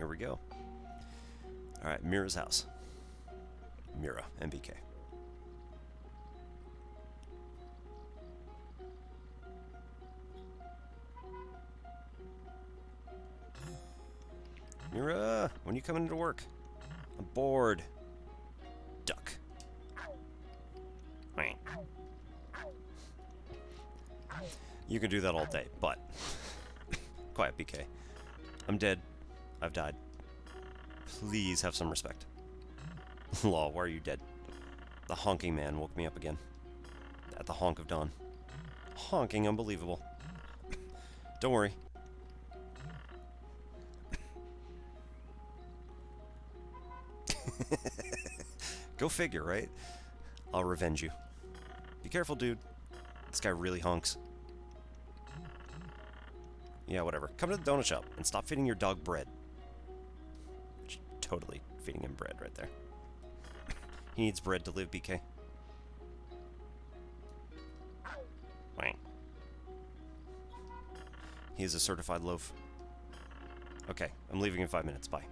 here we go. Alright, Mira's house. Mira, MBK. Mira, when you coming into work? I'm bored. Duck. You can do that all day, but... Quiet, BK. I'm dead. I've died. Please have some respect. Law, why are you dead? The honking man woke me up again. At the honk of dawn. Honking unbelievable. Don't worry. Go figure, right? I'll revenge you. Be careful, dude. This guy really honks. Yeah, whatever. Come to the donut shop and stop feeding your dog bread. Totally feeding him bread right there. He needs bread to live, BK. Wang. He is a certified loaf. Okay, I'm leaving in 5 minutes. Bye.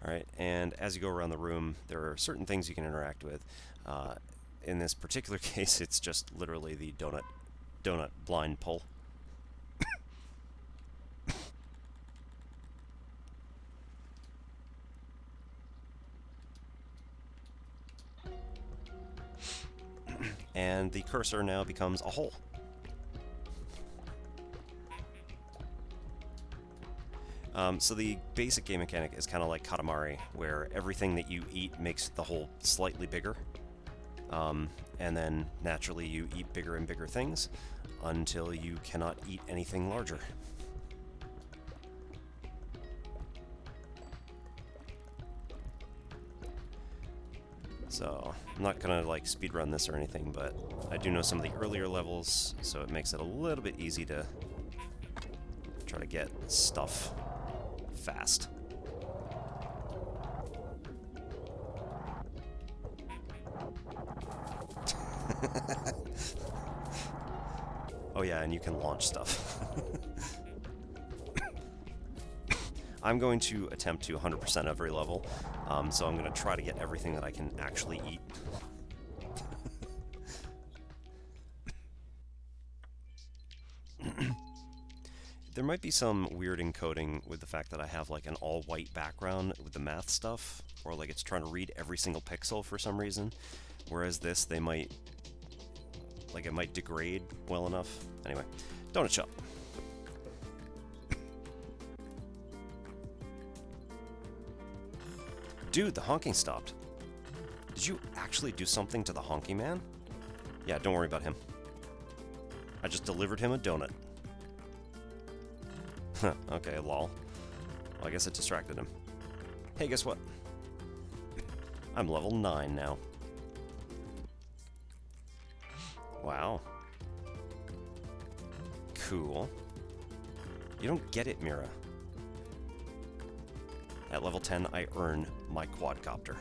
Alright, and as you go around the room, there are certain things you can interact with. In this particular case, it's just literally the donut blind pull. And the cursor now becomes a hole. So the basic game mechanic is kind of like Katamari, where everything that you eat makes the hole slightly bigger. And then naturally you eat bigger and bigger things until you cannot eat anything larger. So, I'm not gonna like speedrun this or anything, but I do know some of the earlier levels, so it makes it a little bit easy to try to get stuff fast. Oh yeah, and you can launch stuff. I'm going to attempt to 100% every level, so I'm going to try to get everything that I can actually eat. There might be some weird encoding with the fact that I have like an all-white background with the math stuff, or like it's trying to read every single pixel for some reason, whereas this, they might... like it might degrade well enough. Anyway, donut shop. Dude, the honking stopped. Did you actually do something to the honky man? Yeah, don't worry about him. I just delivered him a donut. Okay, lol. Well, I guess it distracted him. Hey, guess what? I'm level 9 now. Wow. Cool. You don't get it, Mira. At level 10, I earn my quadcopter.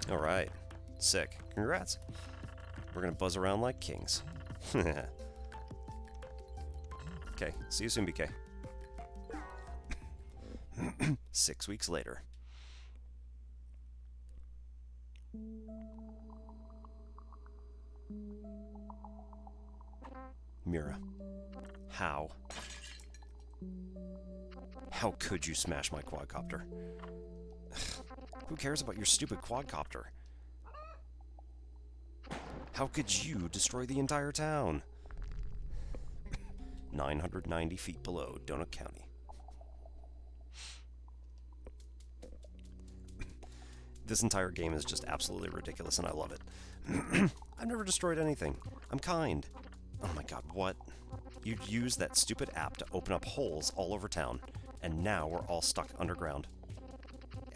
Alright. Sick. Congrats. We're gonna buzz around like kings. Okay, see you soon, BK. 6 weeks later. Mira. How? How could you smash my quadcopter? Who cares about your stupid quadcopter? How could you destroy the entire town? 990 feet below Donut County. This entire game is just absolutely ridiculous and I love it. I've never destroyed anything. I'm kind. Oh my god, what? You'd use that stupid app to open up holes all over town, and now we're all stuck underground.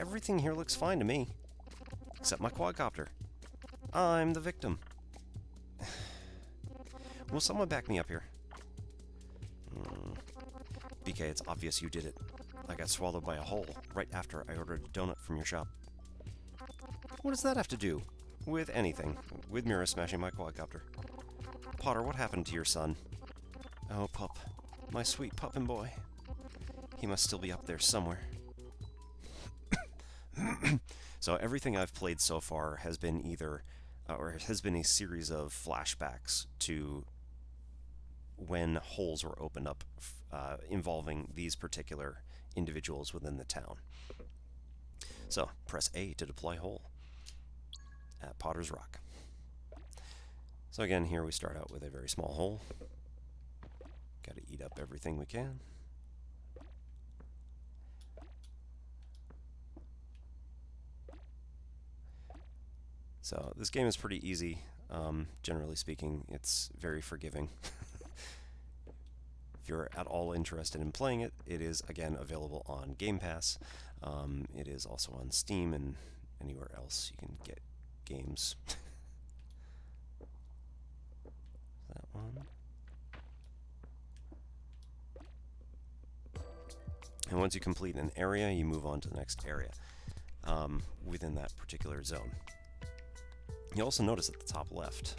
Everything here looks fine to me. Except my quadcopter. I'm the victim. Will someone back me up here? BK, it's obvious you did it. I got swallowed by a hole right after I ordered a donut from your shop. What does that have to do with anything? With Mira smashing my quadcopter. Potter, what happened to your son? Oh, pup. My sweet puppin' boy. He must still be up there somewhere. So everything I've played so far has been either, or has been a series of flashbacks to when holes were opened up involving these particular individuals within the town. So press A to deploy hole at Potter's Rock. So again, here we start out with a very small hole. Got to eat up everything we can. So this game is pretty easy, generally speaking. It's very forgiving. If you're at all interested in playing it, it is, again, available on Game Pass. It is also on Steam and anywhere else you can get games. That one. And once you complete an area, you move on to the next area within that particular zone. You also notice at the top left,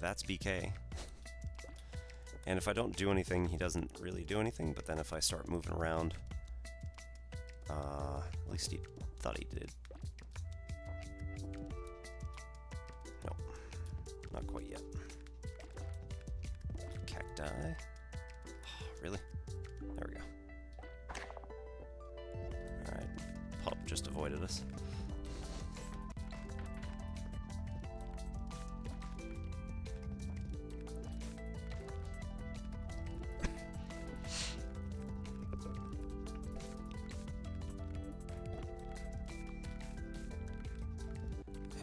that's BK. And if I don't do anything, he doesn't really do anything, but then if I start moving around, at least he thought he did. Nope, not quite yet. Cacti. Oh, really? There we go. Alright, pup just avoided us.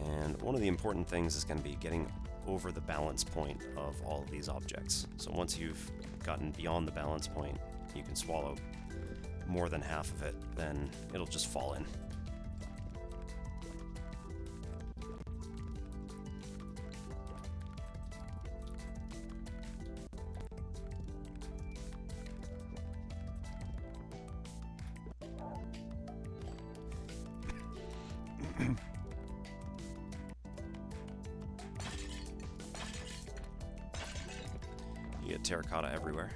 And one of the important things is going to be getting over the balance point of all of these objects. So once you've gotten beyond the balance point, you can swallow more than half of it, then it'll just fall in. You get terracotta everywhere.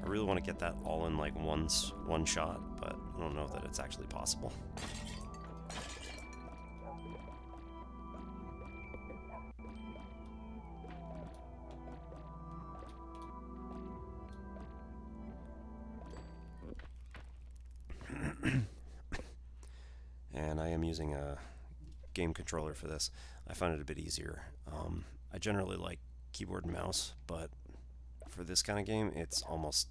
I really want to get that all in like one shot, but I don't know that it's actually possible. And I am using a game controller for this. I find it a bit easier. I generally like keyboard and mouse, but for this kind of game, it's almost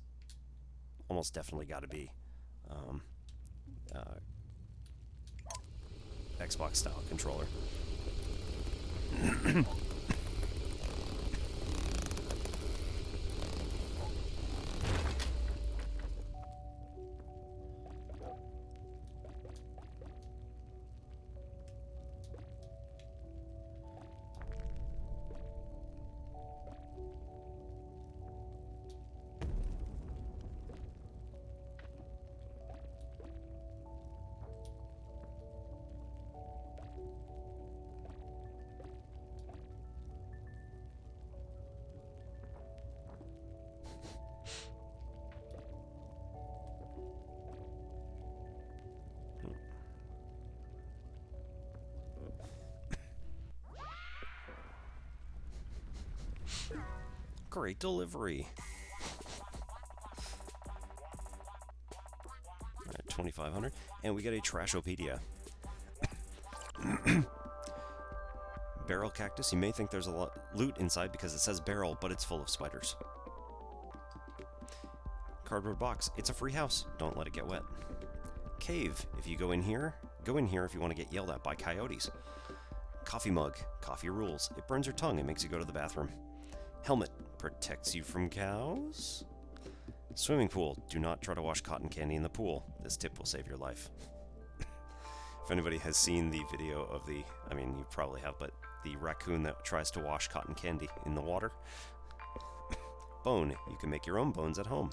definitely got to be Xbox style controller. Great delivery. Alright, 2,500. And we get a Trashopedia. Barrel cactus. You may think there's a lot loot inside because it says barrel, but it's full of spiders. Cardboard box. It's a free house. Don't let it get wet. Cave. If you go in here if you want to get yelled at by coyotes. Coffee mug. Coffee rules. It burns your tongue and makes you go to the bathroom. Helmet. Protects you from cows. Swimming pool. Do not try to wash cotton candy in the pool. This tip will save your life. If anybody has seen the video of the, I mean, you probably have, but the raccoon that tries to wash cotton candy in the water. bone. You can make your own bones at home.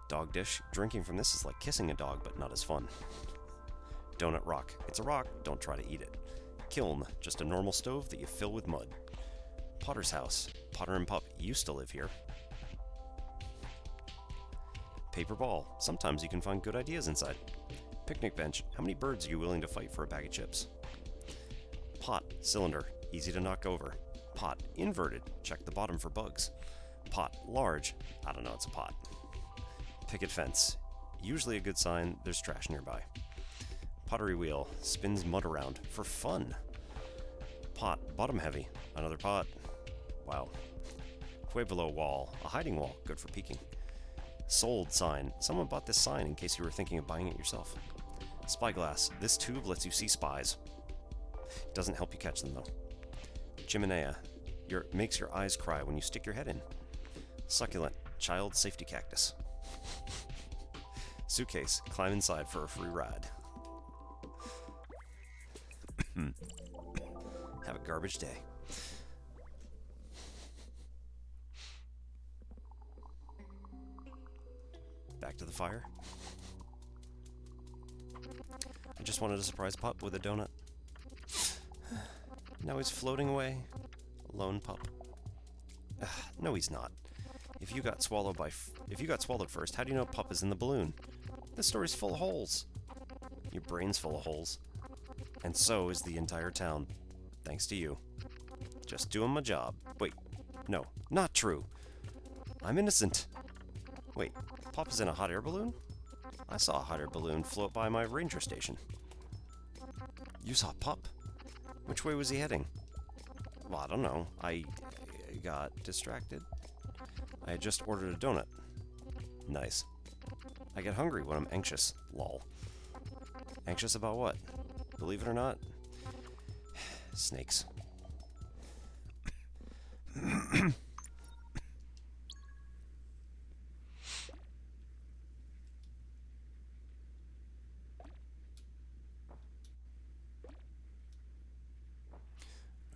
Dog dish. Drinking from this is like kissing a dog, but not as fun. Donut rock. It's a rock. Don't try to eat it. Kiln. Just a normal stove that you fill with mud. Potter's house. Potter and Pup used to live here. Paper ball. Sometimes you can find good ideas inside. Picnic bench. How many birds are you willing to fight for a bag of chips? Pot. Cylinder. Easy to knock over. Pot. Inverted. Check the bottom for bugs. Pot. Large. I don't know, it's a pot. Picket fence. Usually a good sign there's trash nearby. Pottery wheel. Spins mud around. For fun. Pot. Bottom heavy. Another pot. Wow. Pueblo wall. A hiding wall. Good for peeking. Sold sign. Someone bought this sign in case you were thinking of buying it yourself. Spyglass. This tube lets you see spies. Doesn't help you catch them though. Chimenea. Makes your eyes cry when you stick your head in. Succulent. Child safety cactus. Suitcase. Climb inside for a free ride. Have a garbage day. Back to the fire. I just wanted to surprise Pup with a donut. Now he's floating away. Lone Pup. No, he's not. If you got swallowed first, how do you know Pup is in the balloon? This story's full of holes. Your brain's full of holes. And so is the entire town. Thanks to you. Just doing my job. Wait. No, not true. I'm innocent. Wait, Pup is in a hot air balloon? I saw a hot air balloon float by my ranger station. You saw Pup? Which way was he heading? Well, I don't know. I got distracted. I had just ordered a donut. Nice. I get hungry when I'm anxious. Lol. Anxious about what? Believe it or not? Snakes.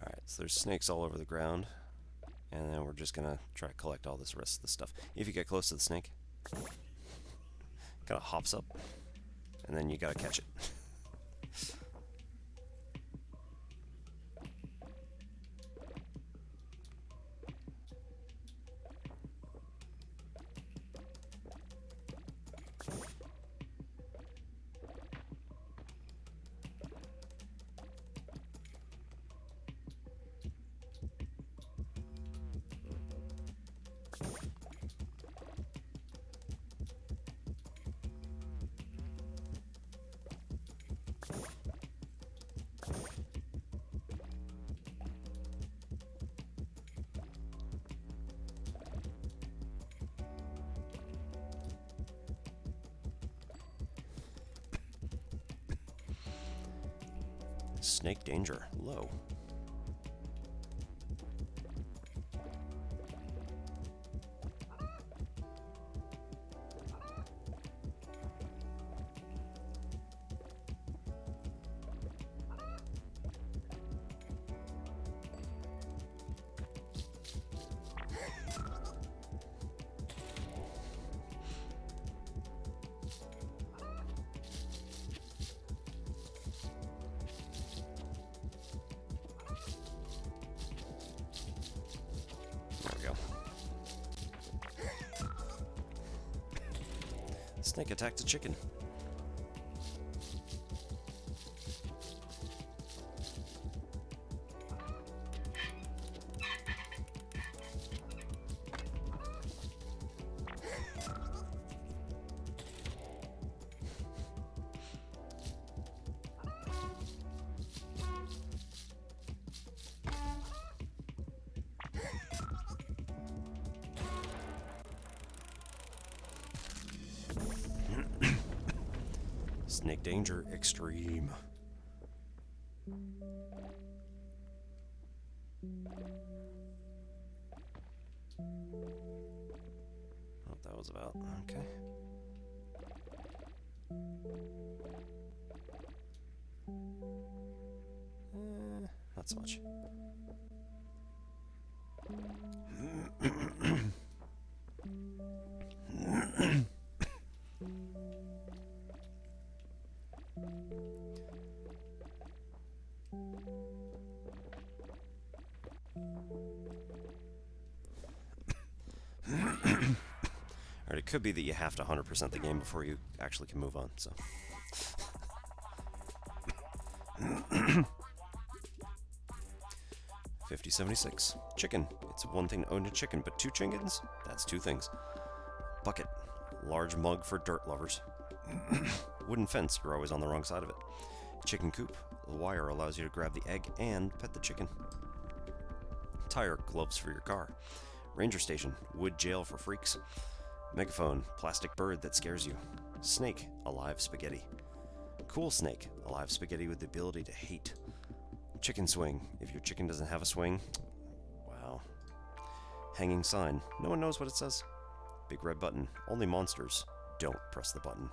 Alright, so there's snakes all over the ground. And then we're just gonna try to collect all this rest of the stuff. If you get close to the snake, kind of hops up, and then you gotta catch it. Snake danger low. Snake attacked a chicken. Snake danger extreme. What that was about. Okay. Not so much. Alright, it could be that you have to 100% the game before you actually can move on, so. 5076. Chicken. It's one thing to own a chicken, but 2 chickens? That's 2 things. Bucket. Large mug for dirt lovers. Wooden fence. You're always on the wrong side of it. Chicken coop. The wire allows you to grab the egg and pet the chicken. Tire. Gloves for your car. Ranger station. Wood jail for freaks. Megaphone. Plastic bird that scares you. Snake. Alive spaghetti. Cool snake. Alive spaghetti with the ability to hate. Chicken swing. If your chicken doesn't have a swing, wow. Hanging sign. No one knows what it says. Big red button. Only monsters. Don't press the button.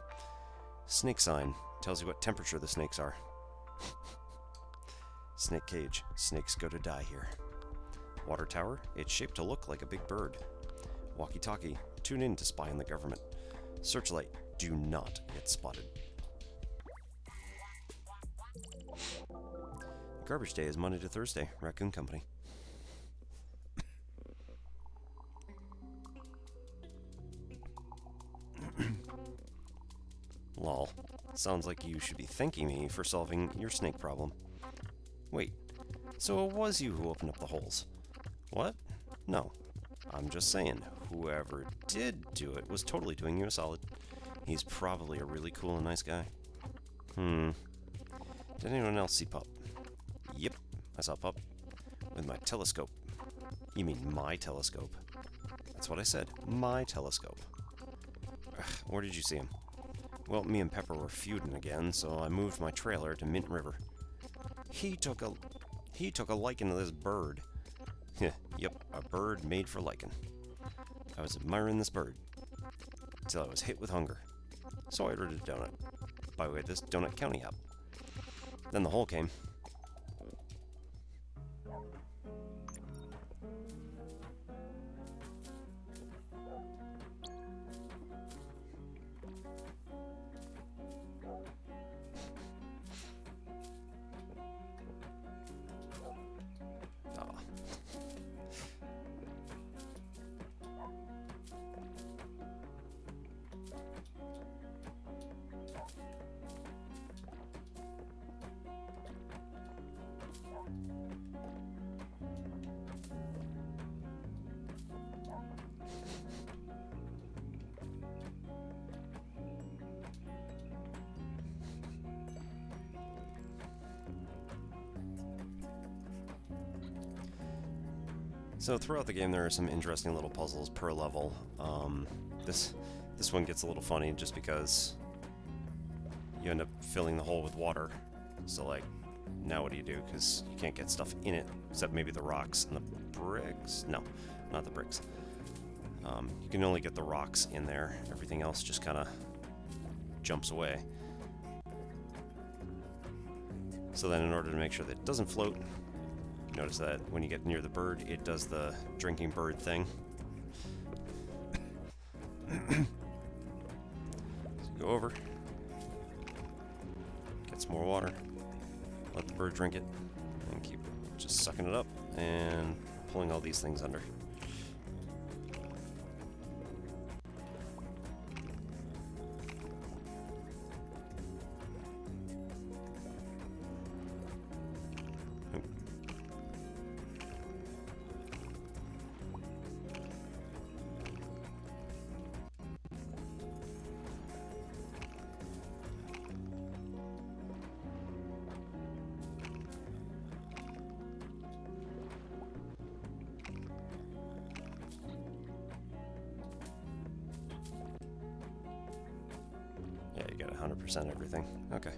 Snake sign. Tells you what temperature the snakes are. Snake cage. Snakes go to die here. Water tower. It's shaped to look like a big bird. Walkie-talkie. Tune in to spy on the government. Searchlight. Do not get spotted. Garbage day is Monday to Thursday. Raccoon Company. Lol. Sounds like you should be thanking me for solving your snake problem. Wait, so it was you who opened up the holes? What? No. I'm just saying, whoever did do it was totally doing you a solid. He's probably a really cool and nice guy. Did anyone else see Pup? Yep, I saw Pup. With my telescope. You mean my telescope? That's what I said. My telescope. Ugh, where did you see him? Well, me and Pepper were feuding again, so I moved my trailer to Mint River. He took a liking to this bird. Yep, a bird made for liking. I was admiring this bird until I was hit with hunger. So I ordered a donut. By the way, this Donut County app. Then the hole came. So throughout the game there are some interesting little puzzles per level. This one gets a little funny just because you end up filling the hole with water. So like, now what do you do? Because you can't get stuff in it, except maybe the rocks and the bricks. No, not the bricks. You can only get the rocks in there. Everything else just kind of jumps away. So then in order to make sure that it doesn't float, notice that when you get near the bird, it does the drinking bird thing. So go over, get some more water, let the bird drink it, and keep just sucking it up and pulling all these things under. Yeah, you got 100% everything. Okay.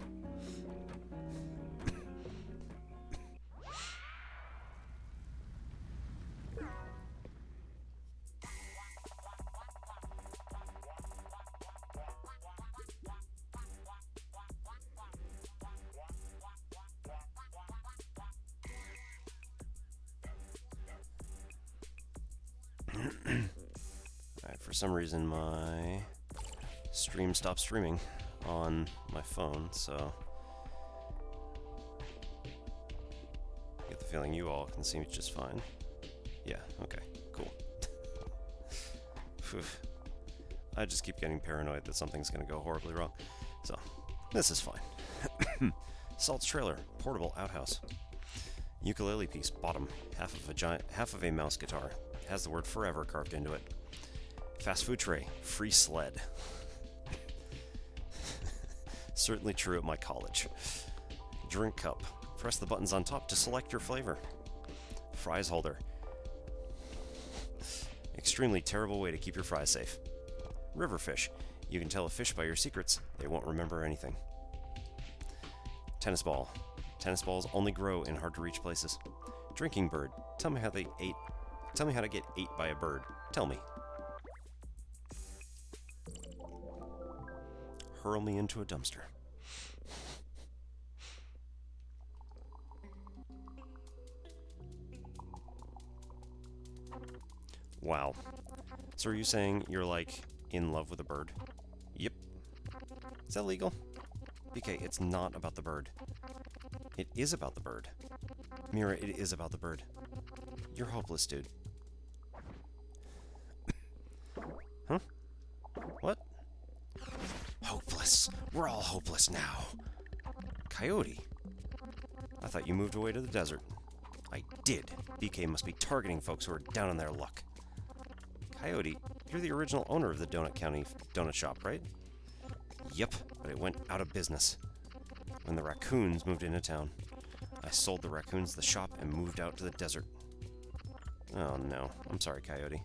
Alright, for some reason my stream stopped streaming on my phone, so I get the feeling you all can see me just fine. Yeah, okay, cool. I just keep getting paranoid that something's going to go horribly wrong. So, this is fine. Salt's trailer, portable outhouse. Ukulele piece, bottom, half of a mouse guitar. Has the word forever carved into it. Fast food tray, free sled. Certainly true at my college. Drink cup. Press the buttons on top to select your flavor. Fries holder. Extremely terrible way to keep your fries safe. River fish. You can tell a fish by your secrets. They won't remember anything. Tennis ball. Tennis balls only grow in hard-to-reach places. Drinking bird. Tell me how to get ate by a bird. Tell me. Hurl me into a dumpster. Wow. So are you saying you're like in love with a bird? Yep. Is that legal? BK, it's not about the bird. It is about the bird. Mira, it is about the bird. You're hopeless, dude. Huh? What? Hopeless. We're all hopeless now. Coyote. I thought you moved away to the desert. I did. BK must be targeting folks who are down on their luck. Coyote, you're the original owner of the Donut County donut shop, right? Yep, but it went out of business when the raccoons moved into town. I sold the raccoons the shop and moved out to the desert. Oh no, I'm sorry, Coyote.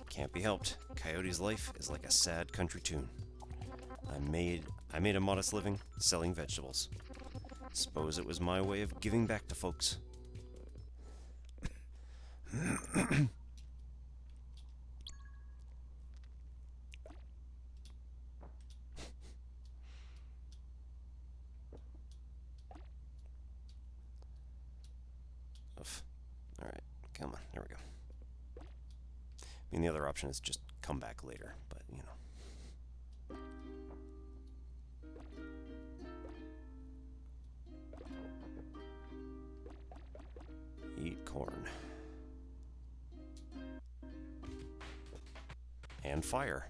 Can't be helped. Coyote's life is like a sad country tune. I made a modest living selling vegetables. Suppose it was my way of giving back to folks. Alright, come on, there we go. I mean, the other option is just come back later, but, you know. Eat corn. And fire.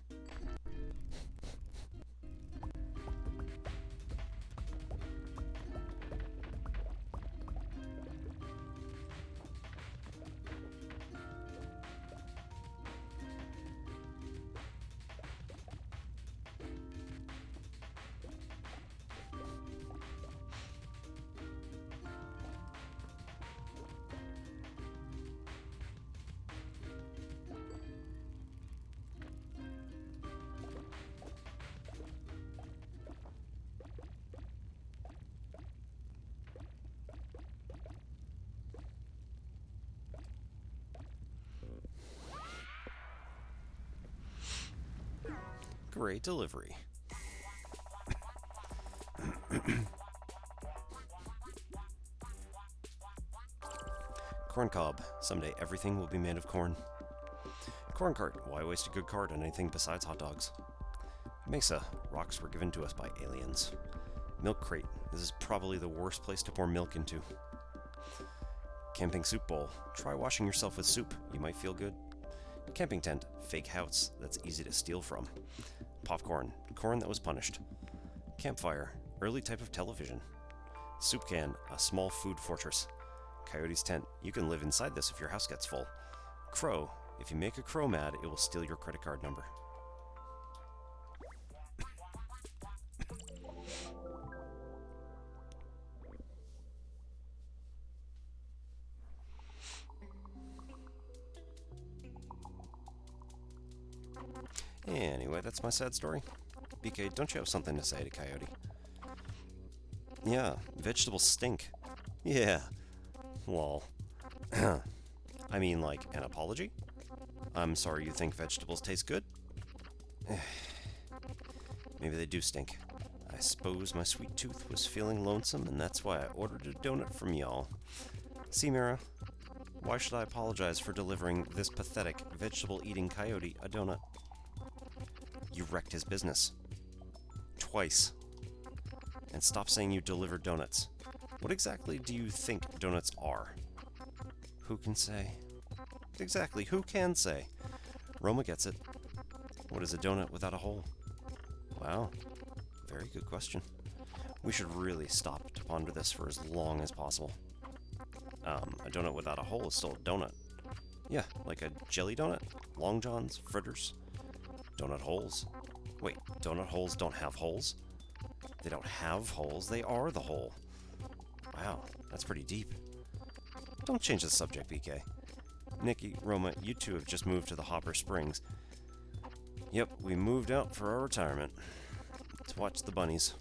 Great delivery. Corn cob. Someday everything will be made of corn. Corn cart. Why waste a good cart on anything besides hot dogs? Mesa. Rocks were given to us by aliens. Milk crate. This is probably the worst place to pour milk into. Camping soup bowl. Try washing yourself with soup. You might feel good. Camping tent. Fake house that's easy to steal from. Popcorn. Corn that was punished. Campfire. Early type of television. Soup can. A small food fortress. Coyote's tent. You can live inside this if your house gets full. Crow. If you make a crow mad, it will steal your credit card number. Anyway, that's my sad story. BK, don't you have something to say to Coyote? Yeah, vegetables stink. Yeah. Lol. I mean, like, an apology? I'm sorry you think vegetables taste good? Maybe they do stink. I suppose my sweet tooth was feeling lonesome, and that's why I ordered a donut from y'all. See, Mira? Why should I apologize for delivering this pathetic, vegetable-eating coyote a donut? You wrecked his business. Twice. And stop saying you deliver donuts. What exactly do you think donuts are? Who can say? Exactly, who can say? Roma gets it. What is a donut without a hole? Wow, very good question. We should really stop to ponder this for as long as possible. A donut without a hole is still a donut. Yeah, like a jelly donut, long johns, fritters, donut holes. Wait, donut holes don't have holes? They don't have holes, they are the hole. Wow, that's pretty deep. Don't change the subject, BK. Nikki, Roma, you two have just moved to the Hopper Springs. Yep, we moved out for our retirement. To watch the bunnies.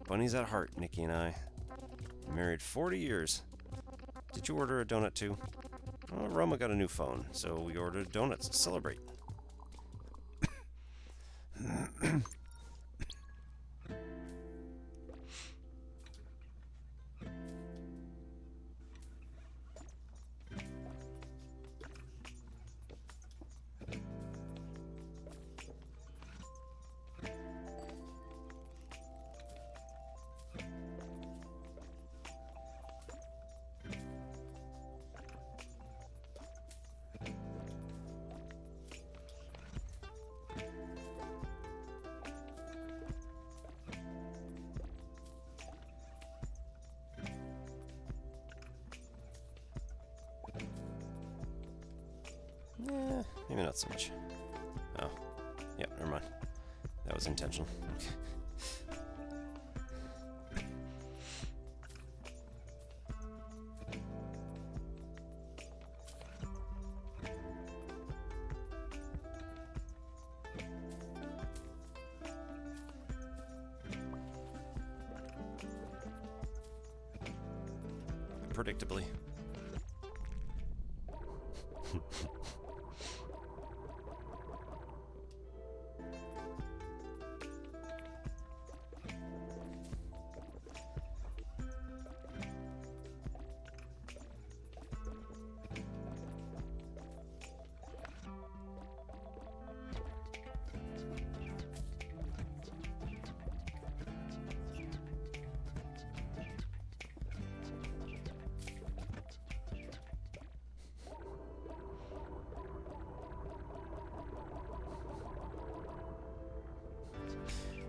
Bunnies at heart, Nikki and I. Married 40 years. Did you order a donut too? Well, Roma got a new phone, so we ordered donuts to celebrate. Maybe not so much. Oh, yeah, never mind. That was intentional. Okay. Predictably.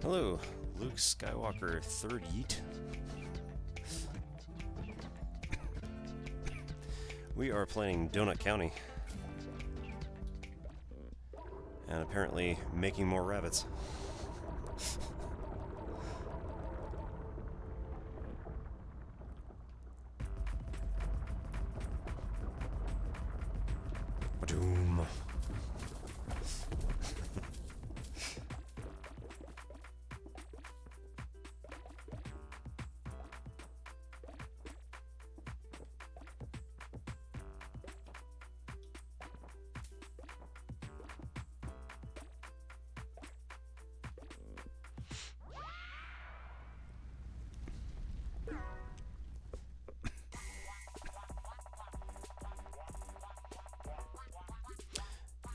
Hello, Luke Skywalker, third yeet. We are playing Donut County. And apparently making more rabbits. Doom.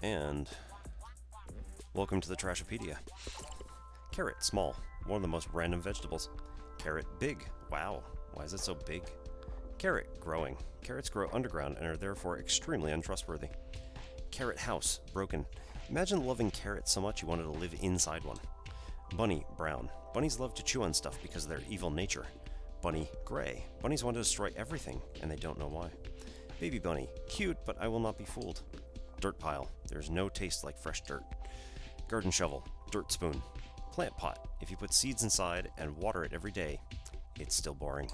And welcome to the Trashopedia. Carrot, small, one of the most random vegetables. Carrot, big. Wow, why is it so big? Carrot, growing. Carrots grow underground and are therefore extremely untrustworthy. Carrot house, broken. Imagine loving carrots so much you wanted to live inside one. Bunny, brown. Bunnies love to chew on stuff because of their evil nature. Bunny, gray. Bunnies want to destroy everything, and they don't know why. Baby bunny, cute, but I will not be fooled. Dirt pile. There's no taste like fresh dirt. Garden shovel. Dirt spoon. Plant pot. If you put seeds inside and water it every day, it's still boring.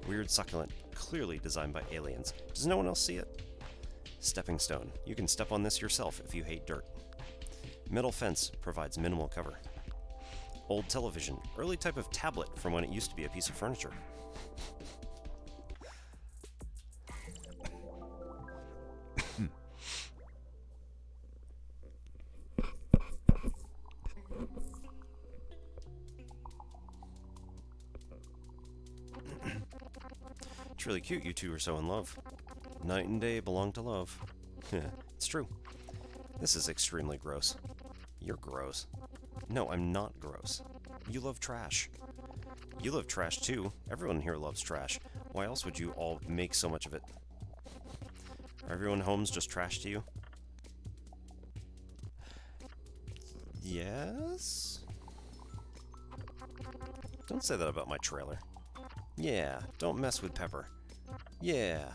Weird succulent. Clearly designed by aliens. Does no one else see it? Stepping stone. You can step on this yourself if you hate dirt. Metal fence provides minimal cover. Old television. Early type of tablet from when it used to be a piece of furniture. It's really cute you two are so in love. Night and day belong to love. It's true. This is extremely gross. You're gross. No, I'm not gross. You love trash. You love trash too. Everyone here loves trash. Why else would you all make so much of it? Are everyone homes just trash to you? Yes? Don't say that about my trailer. Yeah, don't mess with Pepper. Yeah.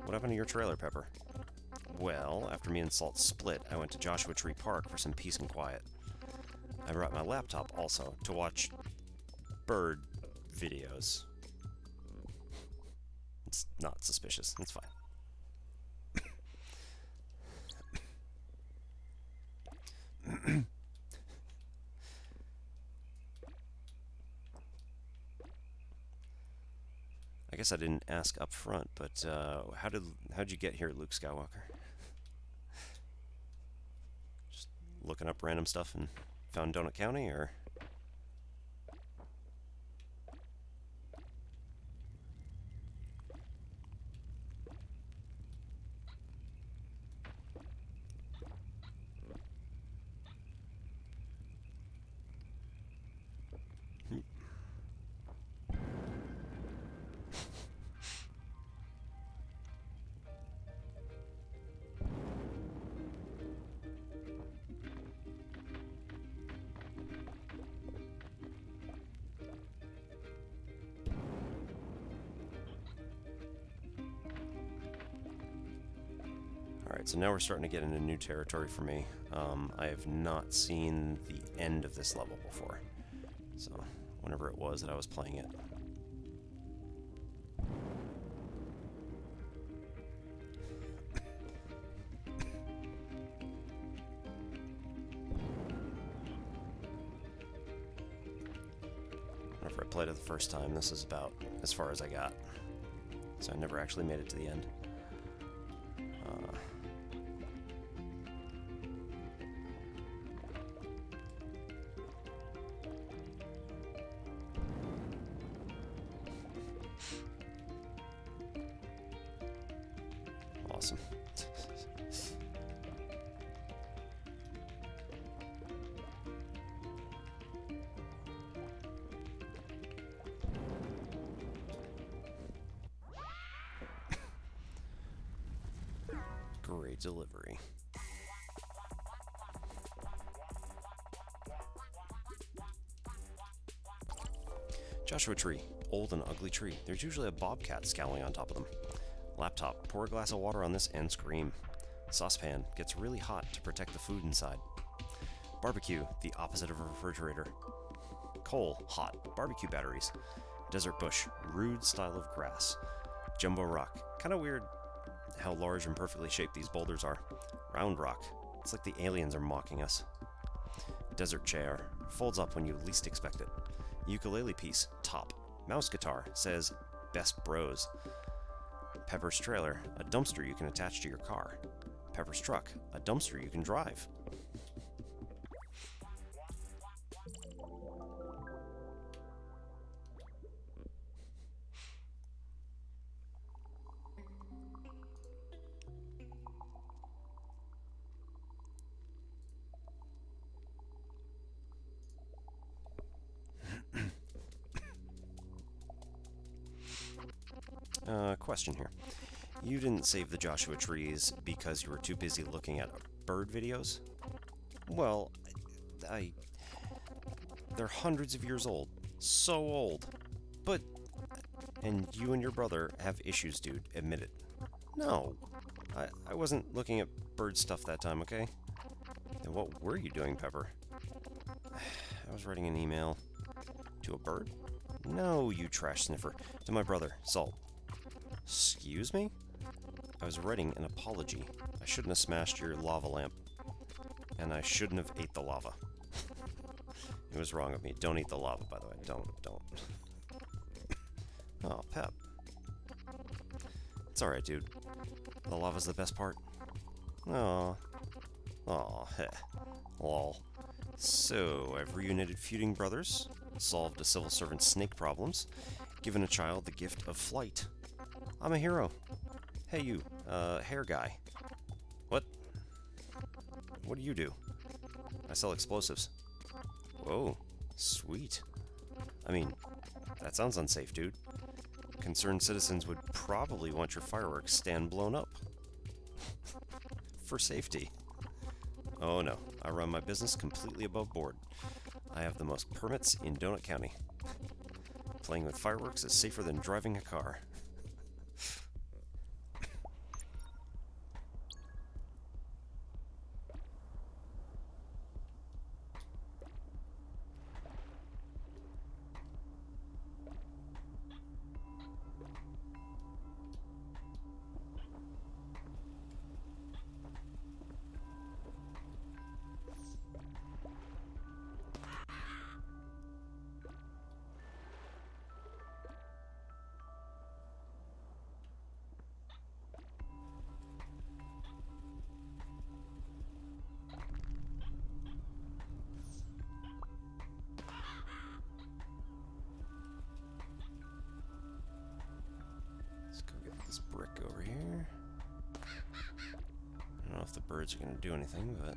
What happened to your trailer, Pepper? Well, after me and Salt split, I went to Joshua Tree Park for some peace and quiet. I brought my laptop also to watch bird videos. It's not suspicious. It's fine. I guess I didn't ask up front, but how'd you get here, Luke Skywalker? Just looking up random stuff and found Donut County, or? Alright, so now we're starting to get into new territory for me. I have not seen the end of this level before. So, whenever it was that I was playing it. Whenever I played it the first time, this is about as far as I got. So I never actually made it to the end. Awesome. Great delivery. Joshua Tree. Old and ugly tree. There's usually a bobcat scowling on top of them. Laptop. Pour a glass of water on this and scream. Saucepan. Gets really hot to protect the food inside. Barbecue. The opposite of a refrigerator. Coal. Hot. Barbecue batteries. Desert bush. Rude style of grass. Jumbo rock. Kinda weird how large and perfectly shaped these boulders are. Round rock. It's like the aliens are mocking us. Desert chair. Folds up when you least expect it. Ukulele piece. Top. Mouse guitar. Says, best bros. Pepper's trailer. A dumpster you can attach to your car. Pepper's truck. A dumpster you can drive. Question here. You didn't save the Joshua trees because you were too busy looking at bird videos? Well, they're hundreds of years old. So old. But, and you and your brother have issues, dude. Admit it. No. I wasn't looking at bird stuff that time, okay? Then what were you doing, Pepper? I was writing an email. To a bird? No, you trash sniffer. To my brother, Salt. Excuse me? I was writing an apology. I shouldn't have smashed your lava lamp. And I shouldn't have ate the lava. It was wrong of me. Don't eat the lava, by the way. Don't. Oh, Pep. It's alright, dude. The lava's the best part. Aw. Aw, heh. Lol. So, I've reunited feuding brothers, solved a civil servant's snake problems, given a child the gift of flight. I'm a hero. Hey you, hair guy. What? What do you do? I sell explosives. Whoa, sweet. I mean, that sounds unsafe, dude. Concerned citizens would probably want your fireworks stand blown up. For safety. Oh no, I run my business completely above board. I have the most permits in Donut County. Playing with fireworks is safer than driving a car. Let's go get this brick over here. I don't know if the birds are going to do anything, but...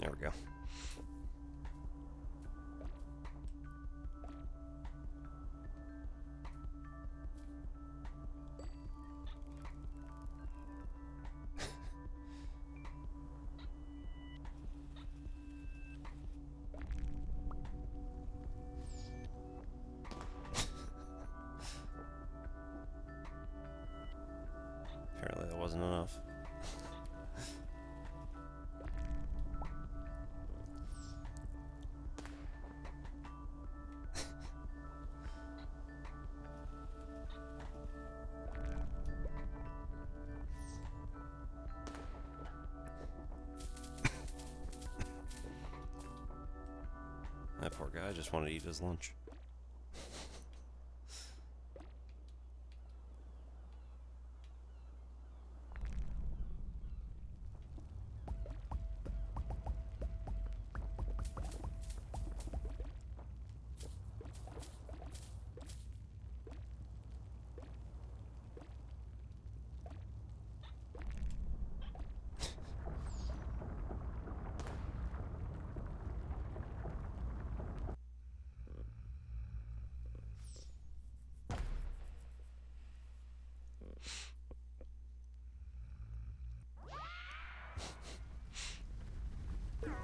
There we go. Apparently that wasn't enough. That poor guy just wanted to eat his lunch.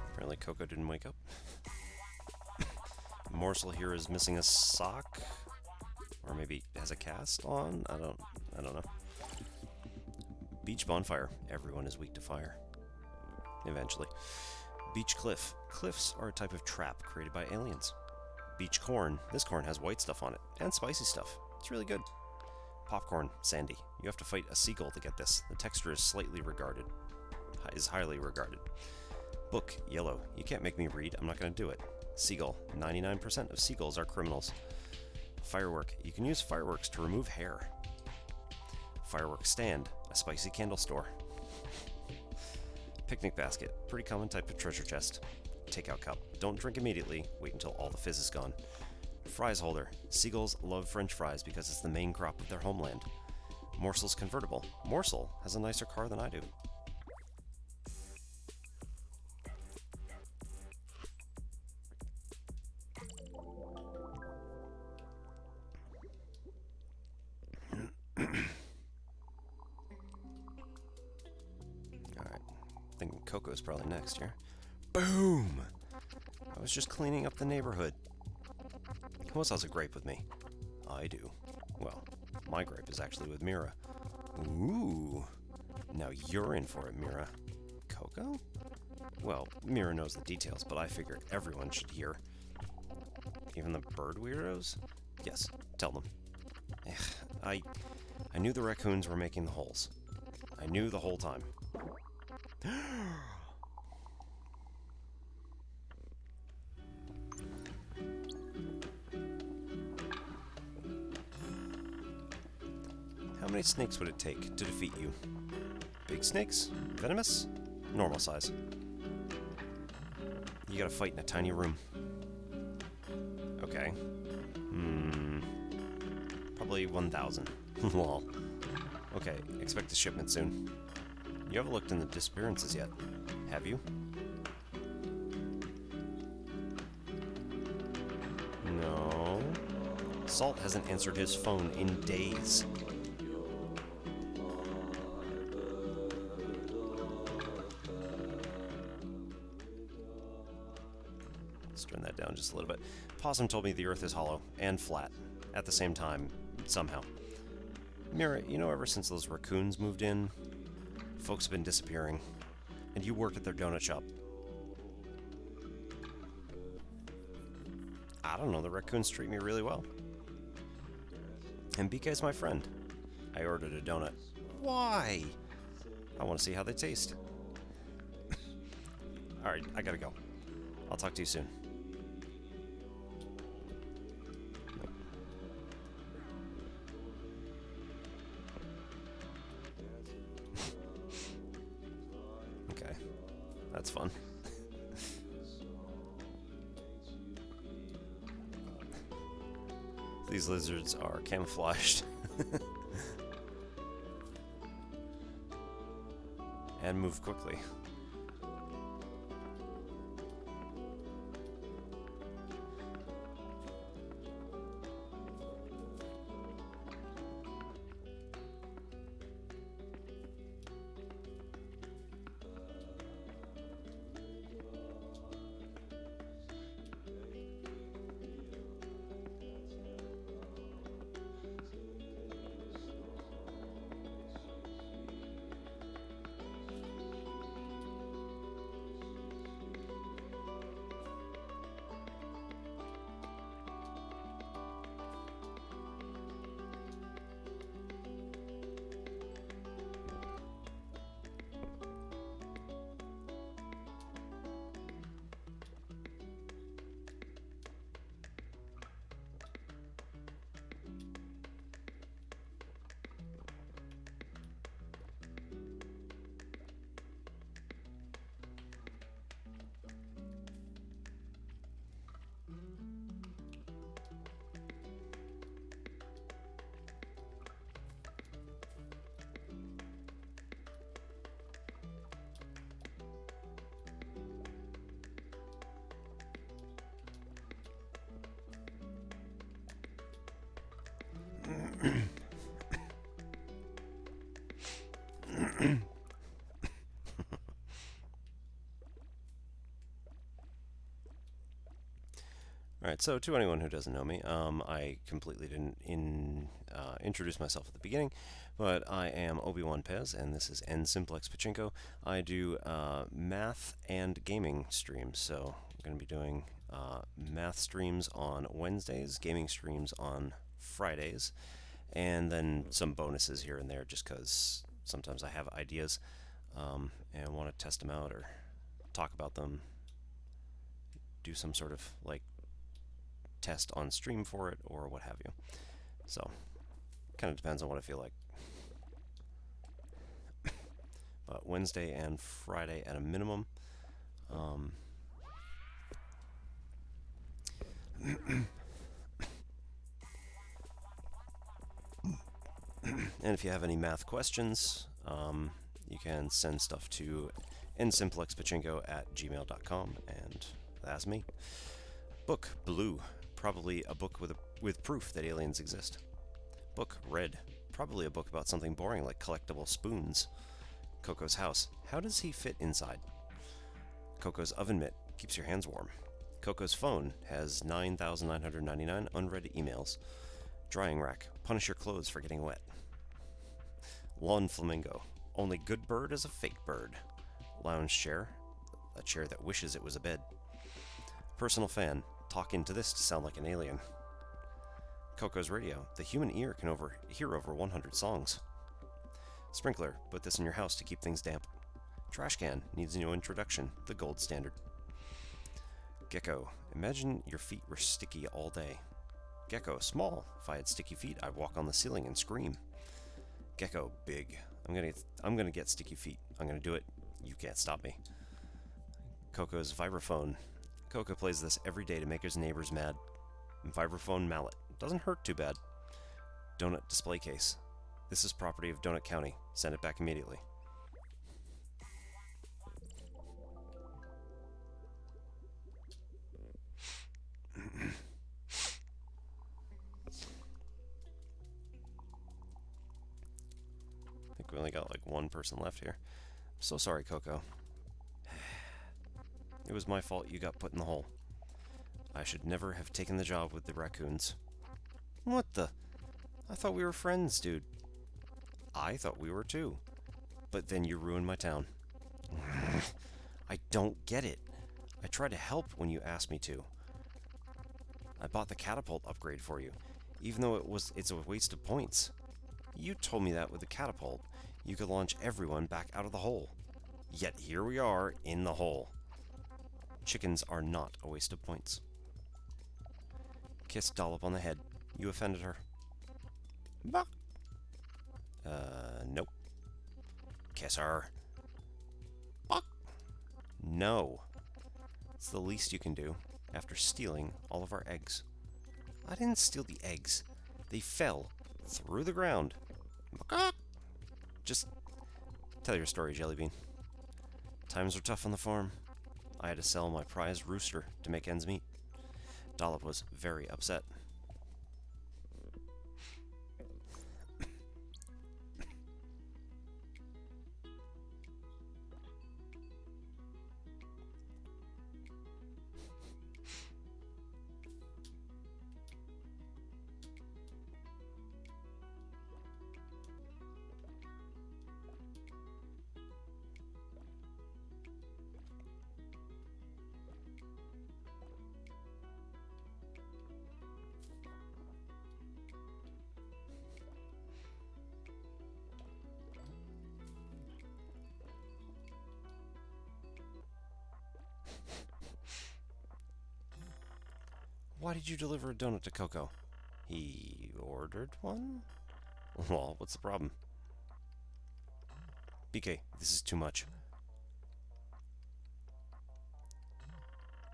Apparently Coco didn't wake up. Morsel here is missing a sock, or maybe has a cast on. I don't know. Beach bonfire. Everyone is weak to fire. Eventually. Beach cliff. Cliffs are a type of trap created by aliens. Beach corn. This corn has white stuff on it and spicy stuff. It's really good. Popcorn. Sandy. You have to fight a seagull to get this. The texture is highly regarded. Book, yellow. You can't make me read. I'm not going to do it. Seagull. 99% of seagulls are criminals. Firework. You can use fireworks to remove hair. Firework stand. A spicy candle store. Picnic basket. Pretty common type of treasure chest. Takeout cup. Don't drink immediately. Wait until all the fizz is gone. Fries holder. Seagulls love French fries because it's the main crop of their homeland. Morsel's convertible. Morsel has a nicer car than I do. I think Coco's probably next here. Boom! I was just cleaning up the neighborhood. Who else has a gripe with me? I do. Well, my gripe is actually with Mira. Ooh. Now you're in for it, Mira. Coco? Well, Mira knows the details, but I figure everyone should hear. Even the bird weirdos? Yes, tell them. I knew the raccoons were making the holes. I knew the whole time. How many snakes would it take to defeat you? Big snakes? Venomous? Normal size. You gotta fight in a tiny room. Okay. Probably 1,000. Lol. Okay, expect a shipment soon. You haven't looked in the disappearances yet, have you? Salt hasn't answered his phone in days. Let's turn that down just a little bit. Possum told me the Earth is hollow and flat at the same time, somehow. Mira, you know, ever since those raccoons moved in, folks have been disappearing, and you worked at their donut shop. I don't know, the raccoons treat me really well. And BK's my friend. I ordered a donut. Why? I want to see how they taste. Alright, I gotta go. I'll talk to you soon. Okay, that's fun. These lizards are camouflaged. And move quickly. Alright, so to anyone who doesn't know me, I completely didn't introduce myself at the beginning, but I am Obi-Wan Pez, and this is N Simplex Pachinko. I do math and gaming streams, so I'm going to be doing math streams on Wednesdays, gaming streams on Fridays, and then some bonuses here and there, just because sometimes I have ideas and want to test them out or talk about them, do some sort of like test on stream for it or what have you. So kind of depends on what I feel like. But Wednesday and Friday at a minimum. And if you have any math questions, you can send stuff to nsimplexpachinko@gmail.com, and that's me. Book blue, probably a book with proof that aliens exist. Book red, probably a book about something boring like collectible spoons. Coco's house, how does he fit inside? Coco's oven mitt, keeps your hands warm. Coco's phone has 9,999 unread emails. Drying rack, punish your clothes for getting wet. Lawn flamingo, only good bird is a fake bird. Lounge chair, a chair that wishes it was a bed. Personal fan, talk into this to sound like an alien. Coco's radio, the human ear can hear over 100 songs. Sprinkler, put this in your house to keep things damp. Trash can, needs no introduction, the gold standard. Gecko, imagine your feet were sticky all day. Gecko, small, if I had sticky feet I'd walk on the ceiling and scream. Gecko, big, I'm gonna get sticky feet, I'm gonna do it, you can't stop me. Coco's vibraphone, Coco plays this every day to make his neighbors mad. Vibraphone mallet, doesn't hurt too bad. Donut display case, this is property of Donut County, send it back immediately. got like one person left here. I'm so sorry, Coco. It was my fault you got put in the hole. I should never have taken the job with the raccoons. What the? I thought we were friends, dude. I thought we were too. But then you ruined my town. I don't get it. I tried to help when you asked me to. I bought the catapult upgrade for you, even though it's a waste of points. You told me that with the catapult, you could launch everyone back out of the hole. Yet here we are in the hole. Chickens are not a waste of points. Kiss Dollop on the head. You offended her. Buck. Nope. Kiss her. Buck. No. It's the least you can do after stealing all of our eggs. I didn't steal the eggs. They fell through the ground. Buck. Just tell your story, Jellybean. Times were tough on the farm. I had to sell my prized rooster to make ends meet. Dollop was very upset. Why did you deliver a donut to Coco? He ordered one? Well, what's the problem? BK, this is too much.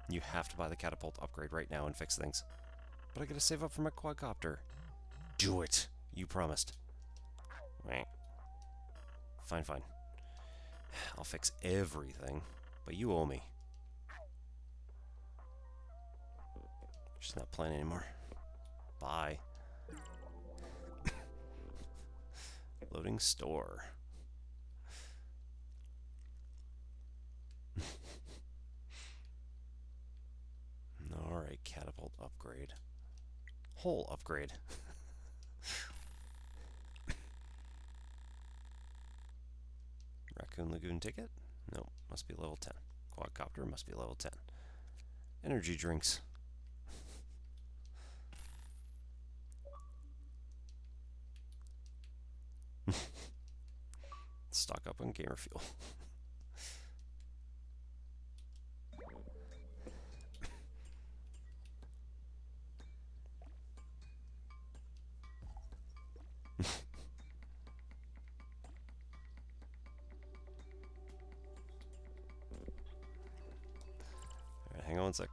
You have to buy the catapult upgrade right now and fix things. But I gotta save up for my quadcopter. Do it! You promised. Fine, fine. I'll fix everything, but you owe me. She's not playing anymore. Bye. Loading store. Alright, catapult upgrade. Hole upgrade. Raccoon Lagoon ticket? No, must be level 10. Quadcopter must be level 10. Energy drinks. Stock up on gamer fuel. Alright, hang on one sec.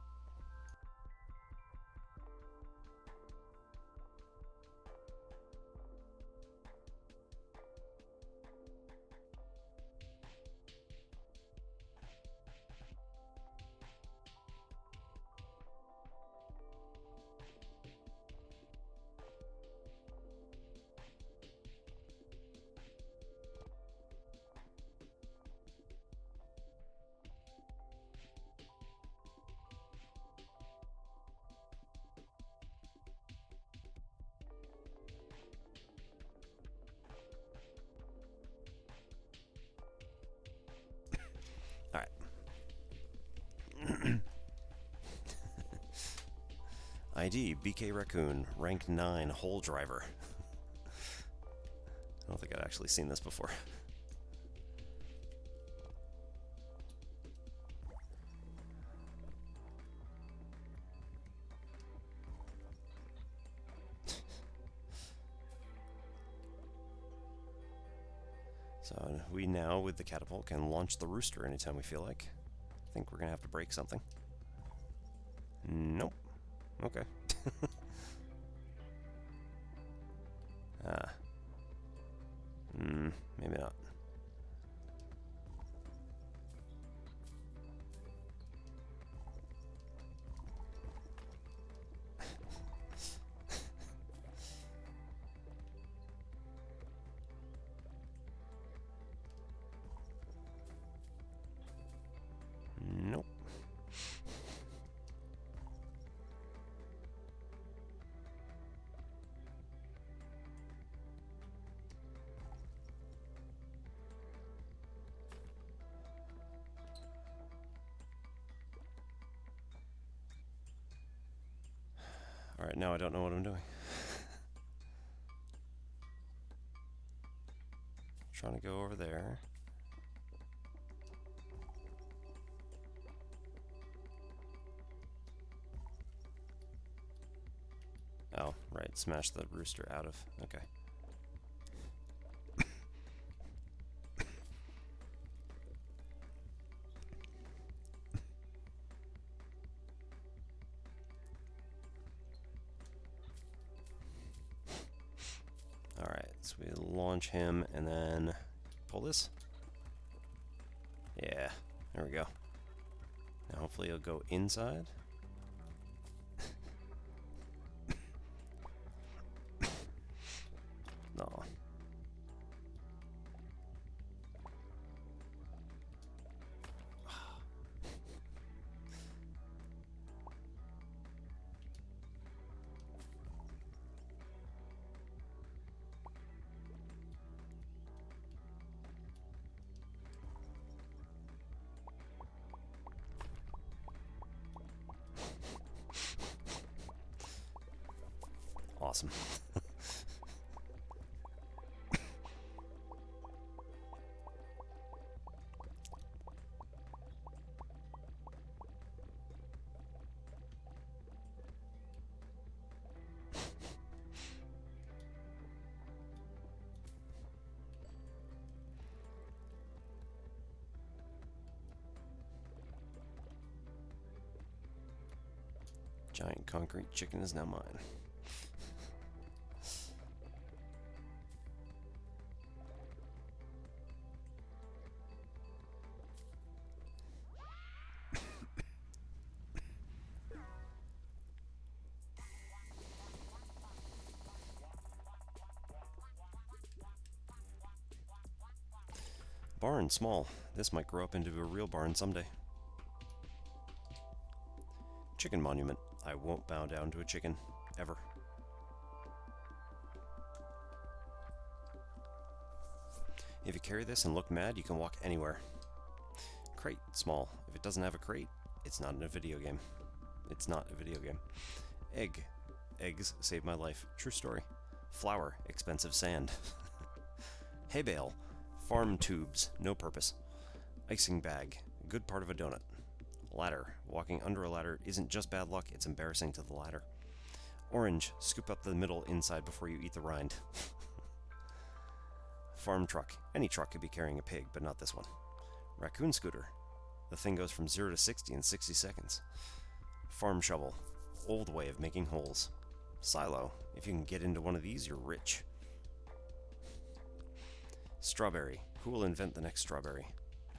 Alright. ID, BK Raccoon, rank 9, hole driver. I don't think I'd actually seen this before. So we now, with the catapult, can launch the rooster anytime we feel like. I think we're going to have to break something. Nope. Okay. Maybe not. Alright, now I don't know what I'm doing. Trying to go over there. Oh, right. Smash the rooster out of. Okay. Alright, so we launch him and then pull this. Yeah, there we go. Now hopefully he'll go inside. No. Awesome. Giant concrete chicken is now mine. Barn, small. This might grow up into a real barn someday. Chicken monument. I won't bow down to a chicken. Ever. If you carry this and look mad, you can walk anywhere. Crate, small. If it doesn't have a crate, it's not in a video game. It's not a video game. Egg. Eggs saved my life. True story. Flour. Expensive sand. Hay bale. Farm tubes. No purpose. Icing bag. Good part of a donut. Ladder. Walking under a ladder isn't just bad luck, it's embarrassing to the ladder. Orange. Scoop up the middle inside before you eat the rind. Farm truck. Any truck could be carrying a pig, but not this one. Raccoon scooter. The thing goes from 0 to 60 in 60 seconds. Farm shovel. Old way of making holes. Silo. If you can get into one of these, you're rich. Strawberry. Who will invent the next strawberry?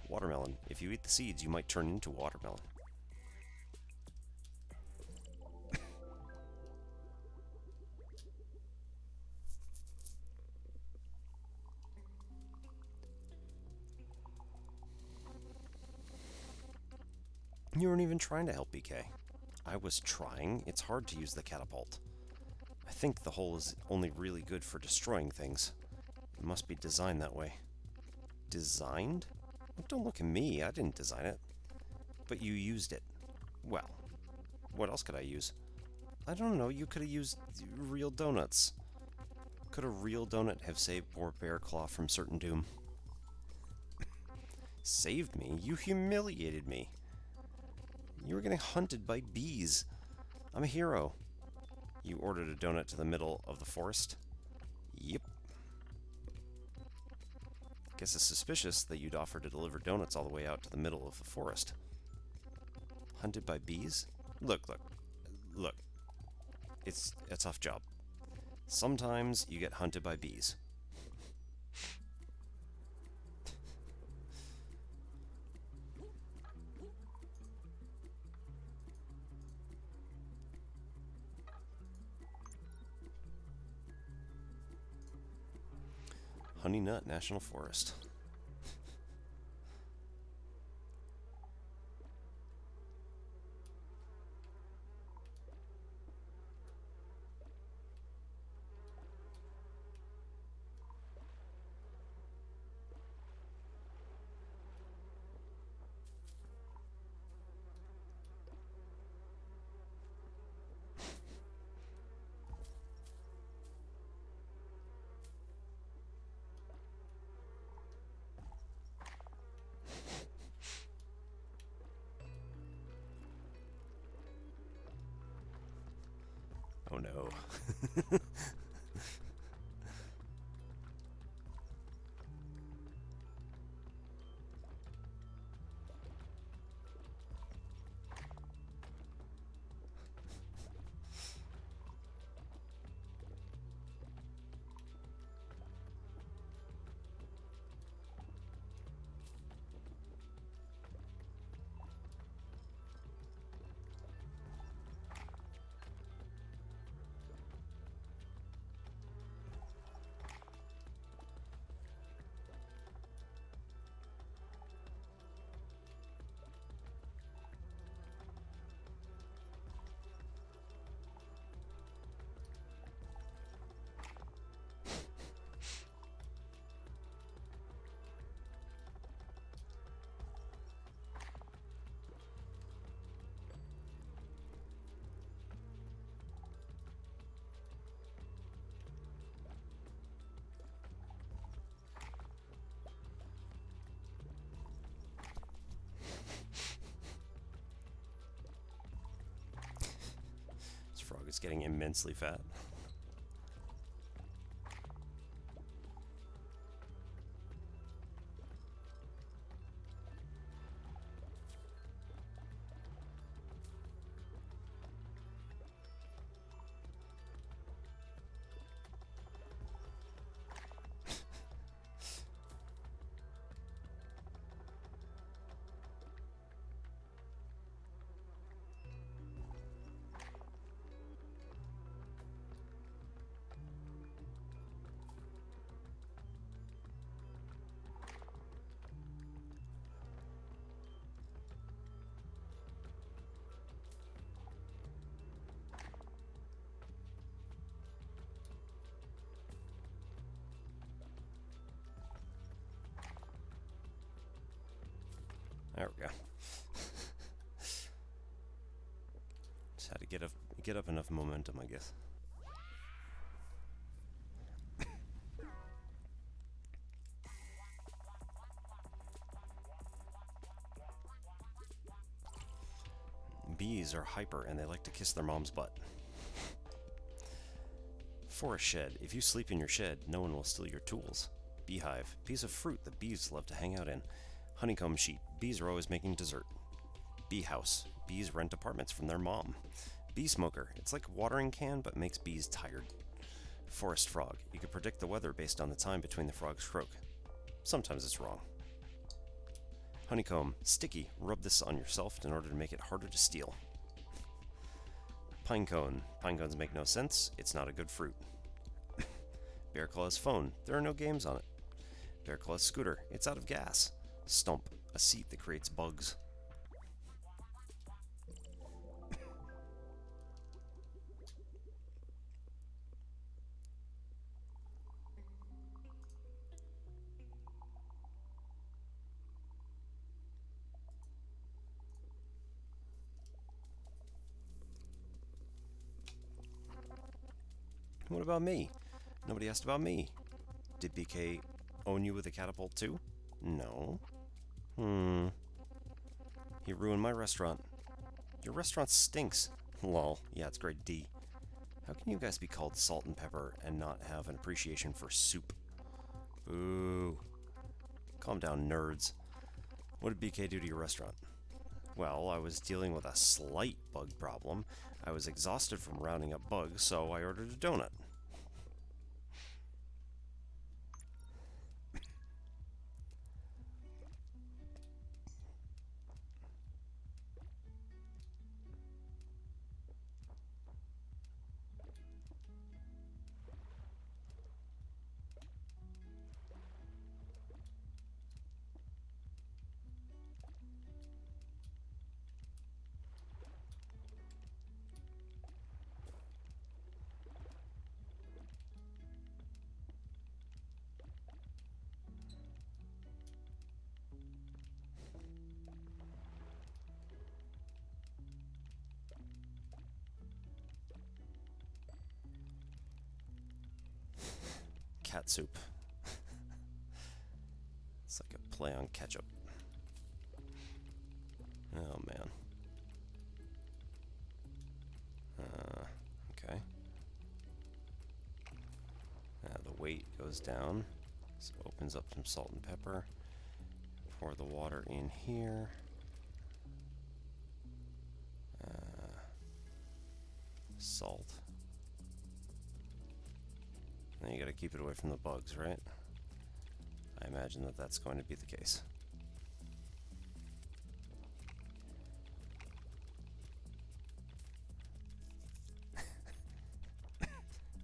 Watermelon. If you eat the seeds, you might turn into watermelon. You weren't even trying to help, BK. I was trying. It's hard to use the catapult. I think the hole is only really good for destroying things. It must be designed that way. Designed? Don't look at me. I didn't design it. But you used it. Well, what else could I use? I don't know. You could have used real donuts. Could a real donut have saved poor Bear Claw from certain doom? Saved me? You humiliated me. You were getting hunted by bees. I'm a hero. You ordered a donut to the middle of the forest? Yep. Guess it's suspicious that you'd offer to deliver donuts all the way out to the middle of the forest. Hunted by bees? Look. It's a tough job. Sometimes you get hunted by bees. Honey Nut National Forest. no. This frog is getting immensely fat. There we go. Just had to get up enough momentum, I guess. Bees are hyper and they like to kiss their mom's butt. Forest shed. If you sleep in your shed, no one will steal your tools. Beehive. Piece of fruit that bees love to hang out in. Honeycomb sheet. Bees are always making dessert. Bee house. Bees rent apartments from their mom. Bee smoker. It's like a watering can but makes bees tired. Forest frog. You can predict the weather based on the time between the frogs croak. Sometimes it's wrong. Honeycomb. Sticky. Rub this on yourself in order to make it harder to steal. Pinecone. Pinecones make no sense. It's not a good fruit. Bearclaw's phone. There are no games on it. Bearclaw's scooter. It's out of gas. Stump. A seat that creates bugs. What about me? Nobody asked about me. Did BK own you with a catapult too? No. He ruined my restaurant. Your restaurant stinks. Lol. Yeah, it's grade D. How can you guys be called salt and pepper and not have an appreciation for soup? Boo. Calm down, nerds. What did BK do to your restaurant? Well, I was dealing with a slight bug problem. I was exhausted from rounding up bugs, so I ordered a donut. Cat soup. It's like a play on ketchup. Oh man. Okay. goes down. This opens up some salt and pepper. Pour the water in here. Salt. Then you gotta keep it away from the bugs, right? I imagine that that's going to be the case.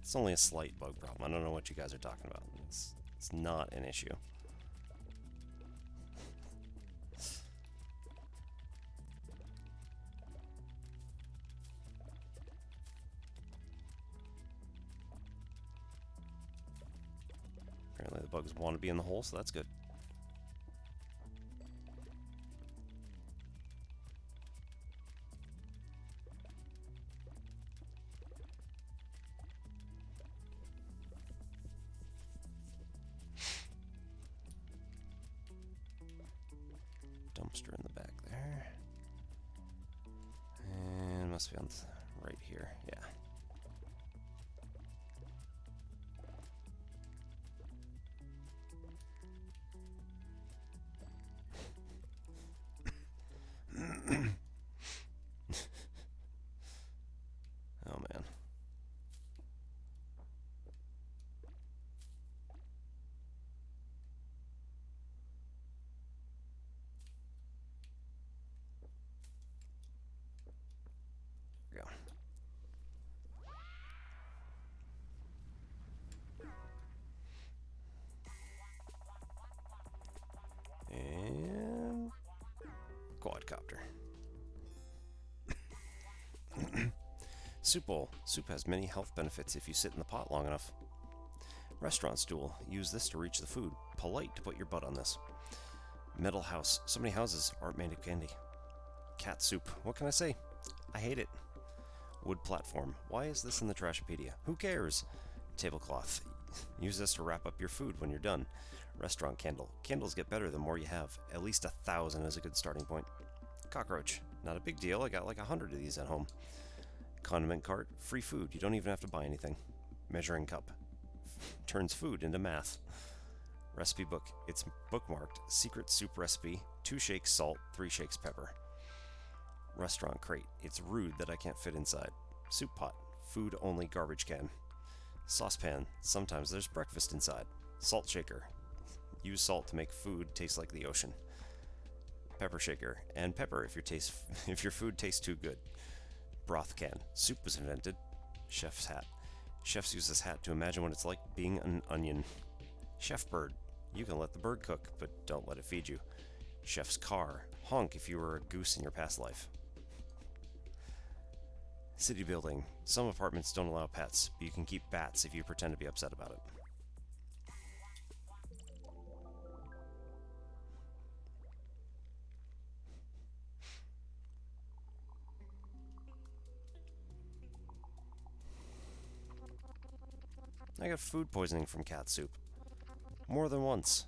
It's only a slight bug problem. I don't know what you guys are talking about. It's not an issue. Apparently the bugs want to be in the hole, so that's good. Dumpster in the back there. And must be on the right here. Yeah. Oh man. There we go. And quadcopter. Soup bowl. Soup has many health benefits if you sit in the pot long enough. Restaurant stool. Use this to reach the food. Polite to put your butt on this. Metal house. So many houses aren't made of candy. Cat soup. What can I say? I hate it. Wood platform. Why is this in the Trashopedia? Who cares? Tablecloth. Use this to wrap up your food when you're done. Restaurant candle. Candles get better the more you have. At least 1,000 is a good starting point. Cockroach. Not a big deal. I got like 100 of these at home. Condiment cart. Free food. You don't even have to buy anything. Measuring cup. Turns food into math. Recipe book. It's bookmarked. Secret soup recipe. 2 shakes salt, 3 shakes pepper. Restaurant crate. It's rude that I can't fit inside. Soup pot. Food only garbage can. Saucepan. Sometimes there's breakfast inside. Salt shaker. Use salt to make food taste like the ocean. Pepper shaker. And pepper if your food tastes too good. Broth can. Soup was invented. Chef's hat. Chefs use this hat to imagine what it's like being an onion. Chef bird. You can let the bird cook, but don't let it feed you. Chef's car. Honk if you were a goose in your past life. City building. Some apartments don't allow pets, but you can keep bats if you pretend to be upset about it. I got food poisoning from cat soup. More than once.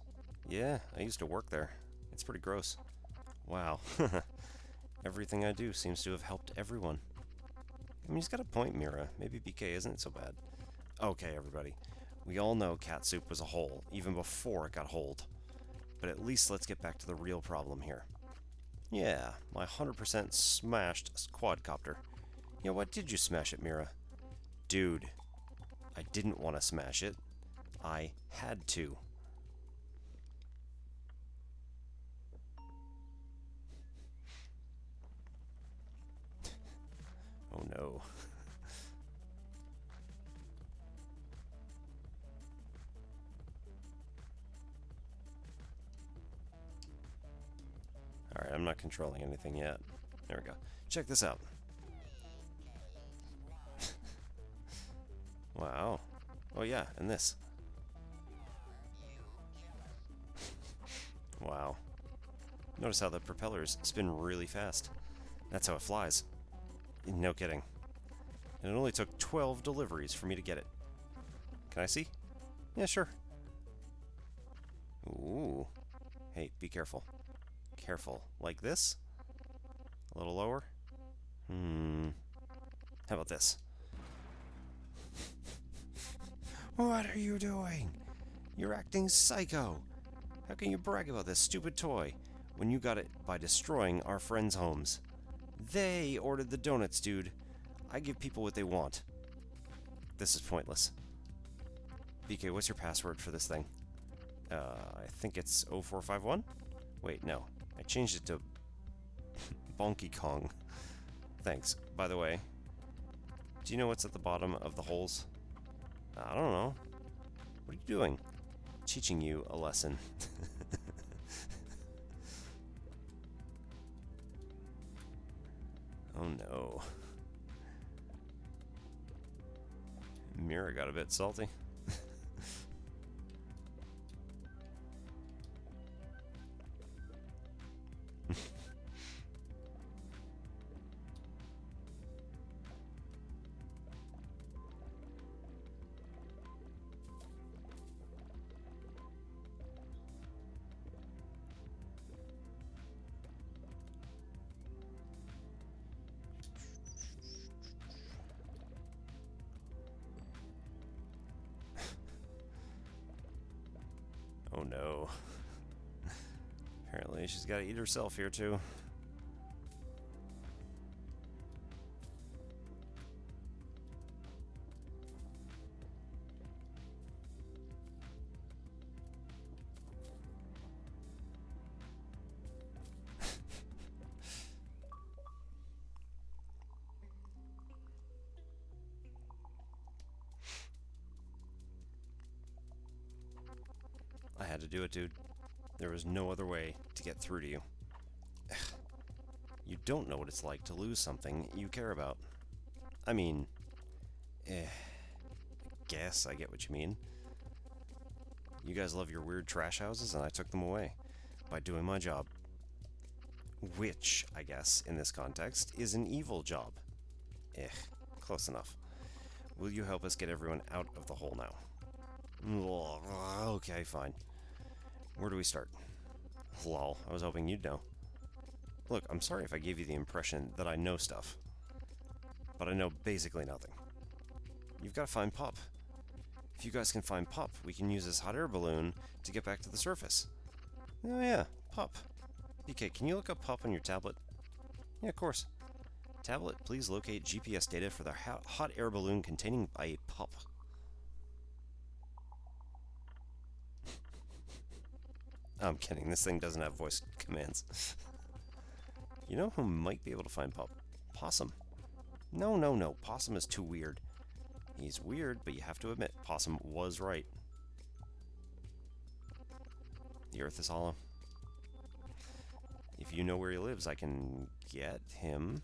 Yeah, I used to work there. It's pretty gross. Wow. Everything I do seems to have helped everyone. I mean, he's got a point, Mira. Maybe BK isn't so bad. Okay, everybody. We all know cat soup was a hole, even before it got holed. But at least let's get back to the real problem here. Yeah, my 100% smashed quadcopter. Yeah, what did you smash it, Mira? Dude, I didn't want to smash it. I had to. Oh no. Alright, I'm not controlling anything yet. There we go. Check this out. Wow. Oh yeah, and this. Wow. Notice how the propellers spin really fast. That's how it flies. No kidding. And it only took 12 deliveries for me to get it. Can I see? Yeah, sure. Ooh. Hey, be careful. Careful. Like this? A little lower? How about this? What are you doing? You're acting psycho. How can you brag about this stupid toy when you got it by destroying our friends' homes? They ordered the donuts, dude. I give people what they want. This is pointless. BK, what's your password for this thing? I think it's 0451? Wait, no. I changed it to Bonky Kong. Thanks. By the way, do you know what's at the bottom of the holes? I don't know. What are you doing? Teaching you a lesson. Oh no. Mira got a bit salty. Oh no. Apparently she's got to eat herself here too. I had to do it, dude. There was no other way to get through to you. You don't know what it's like to lose something you care about. I mean, I guess I get what you mean. You guys love your weird trash houses, and I took them away by doing my job. Which, I guess, in this context, is an evil job. Close enough. Will you help us get everyone out of the hole now? Okay, fine. Where do we start? Lol, I was hoping you'd know. Look, I'm sorry if I gave you the impression that I know stuff. But I know basically nothing. You've got to find Pup. If you guys can find Pup, we can use this hot air balloon to get back to the surface. Oh yeah, Pup. PK, can you look up Pup on your tablet? Yeah, of course. Tablet, please locate GPS data for the hot air balloon containing a Pup. I'm kidding, this thing doesn't have voice commands. You know who might be able to find Pup? Possum. No. Possum is too weird. He's weird, but you have to admit, Possum was right. The Earth is hollow. If you know where he lives, I can get him.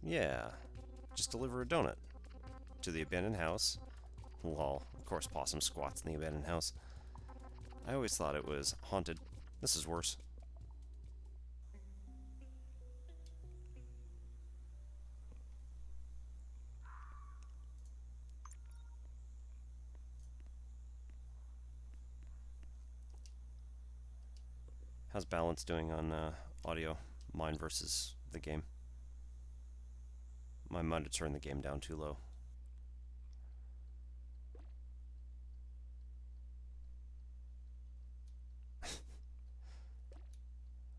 Yeah. Just deliver a donut. To the abandoned house. Lol. Of course Possum squats in the abandoned house. I always thought it was haunted. This is worse. How's balance doing on audio? Mine versus the game. I might have turned the game down too low.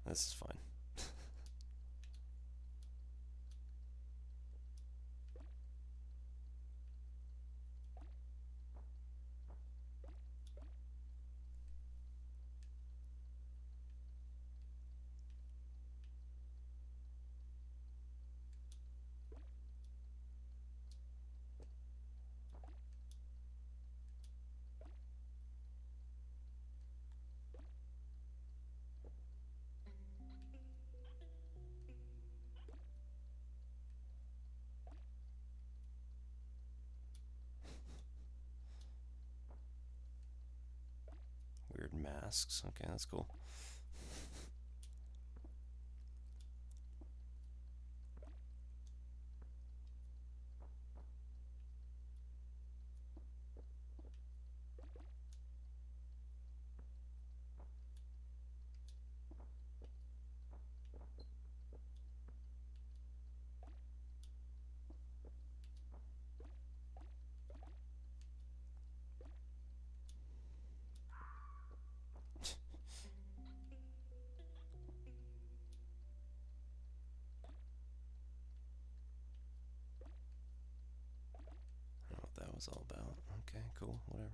This is fine. Weird masks. Okay, that's cool. was all about. Okay, cool, whatever.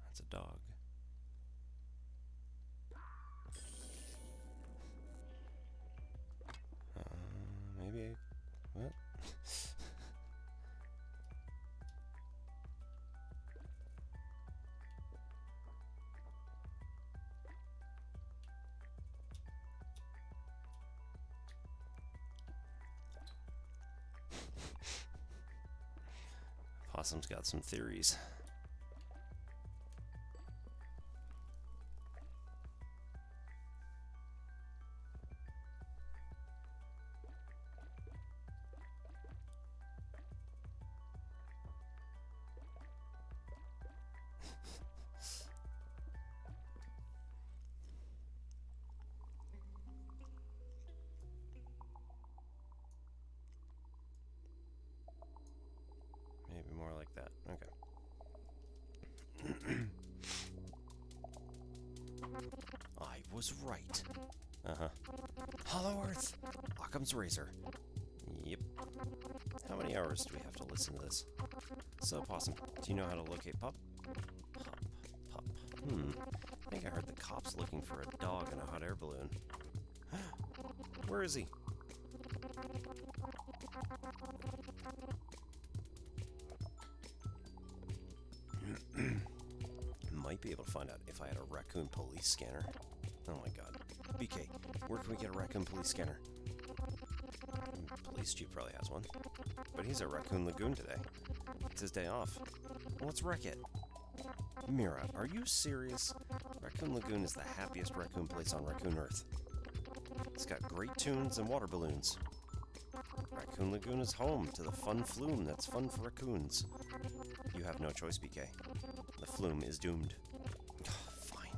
That's a dog. Maybe. What? Possum's got some theories. Maybe more like that. Okay. I was right. Uh-huh. Hollow Earth! Occam's razor. Yep. How many hours do we have to listen to this? So, Possum, do you know how to locate Pup? Pup. Pup. I think I heard the cops looking for a dog in a hot air balloon. Where is he? Might be able to find out if I had a raccoon police scanner. Oh my god. BK, where can we get a raccoon police scanner? Police chief probably has one. But he's at Raccoon Lagoon today. It's his day off. Well, let's wreck it. Mira, are you serious? Raccoon Lagoon is the happiest raccoon place on Raccoon Earth. It's got great tunes and water balloons. Raccoon Lagoon is home to the fun flume that's fun for raccoons. You have no choice, BK. The flume is doomed. Fine.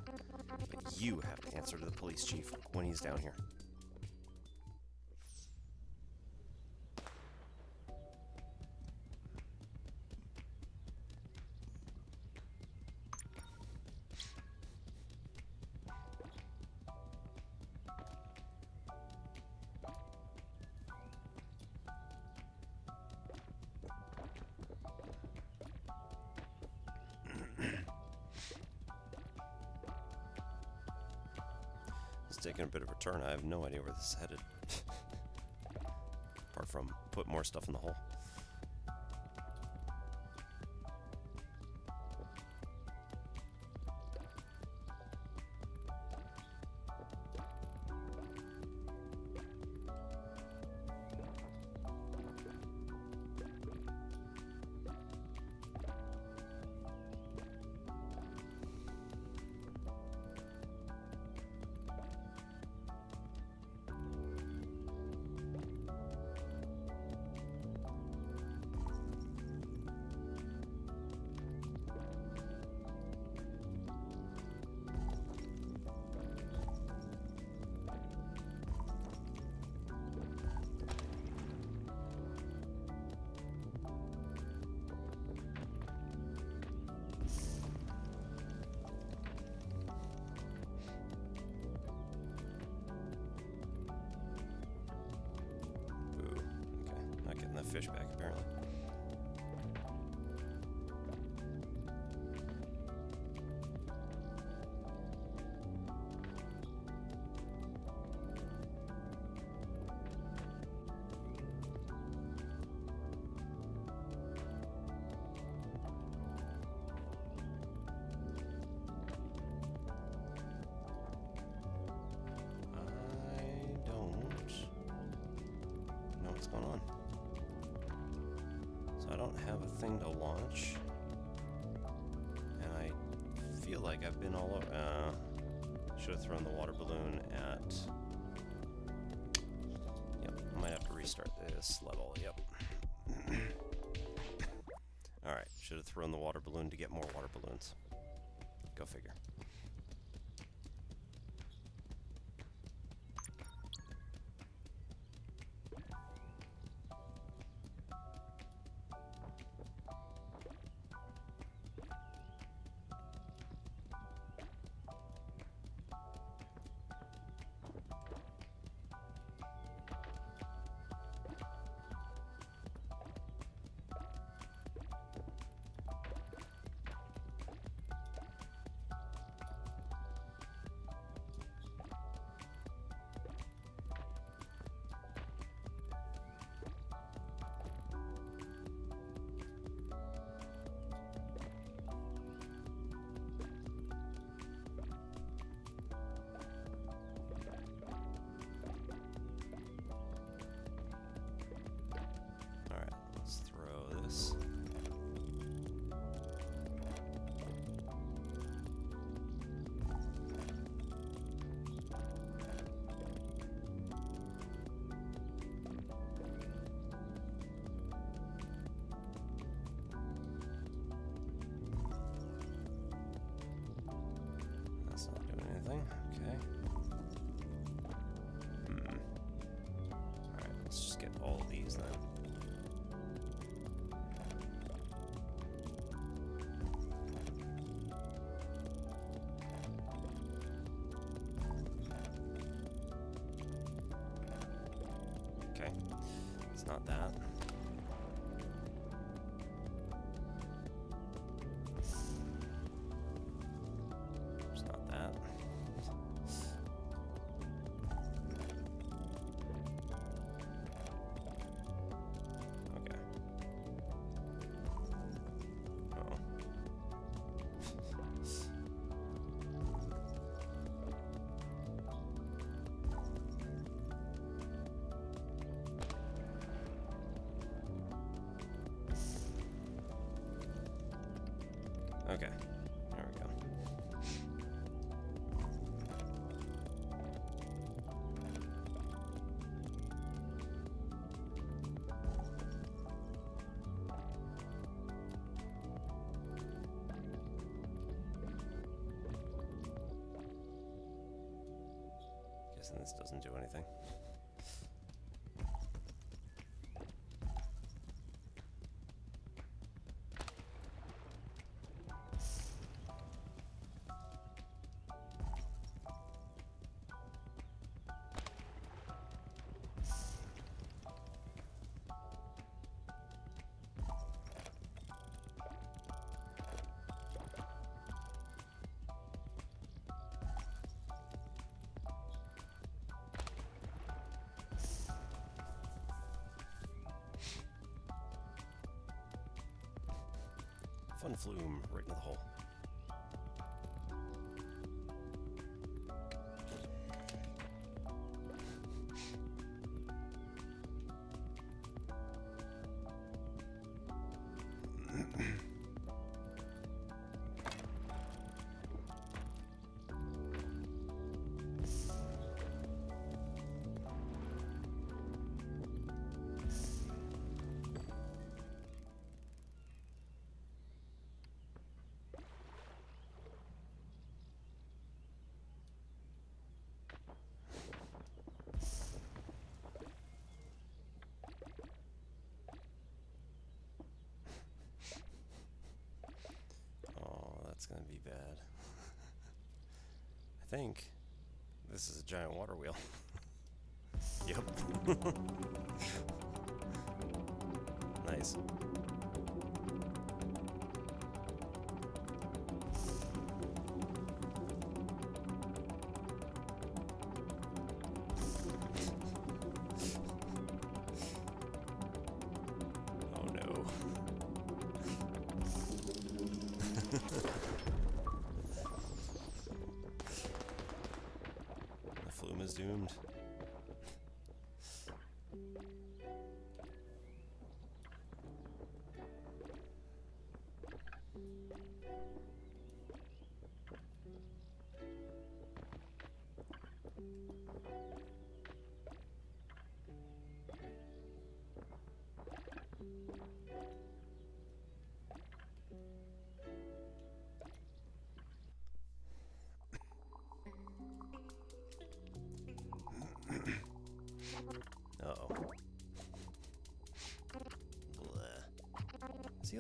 But you have to answer to the police chief when he's down here. It's taking a bit of a turn. I have no idea where this is headed. Apart from put more stuff in the hole. That fish back, apparently. thing to launch. And I feel like I've been all over. Should have thrown the water balloon at... Yep, I might have to restart this level, yep. Alright, should have thrown the water balloon to get more water balloons. Go figure. Let's throw this. That's not doing anything. Okay. Alright, let's just get all of these then. Okay, it's not that. It's not that. Okay. Uh-oh. Okay, there we go. Guessing this doesn't do anything. Fun flume right into the hole. That's gonna be bad. I think this is a giant water wheel. Yep. Nice. Oh no. The flume is doomed.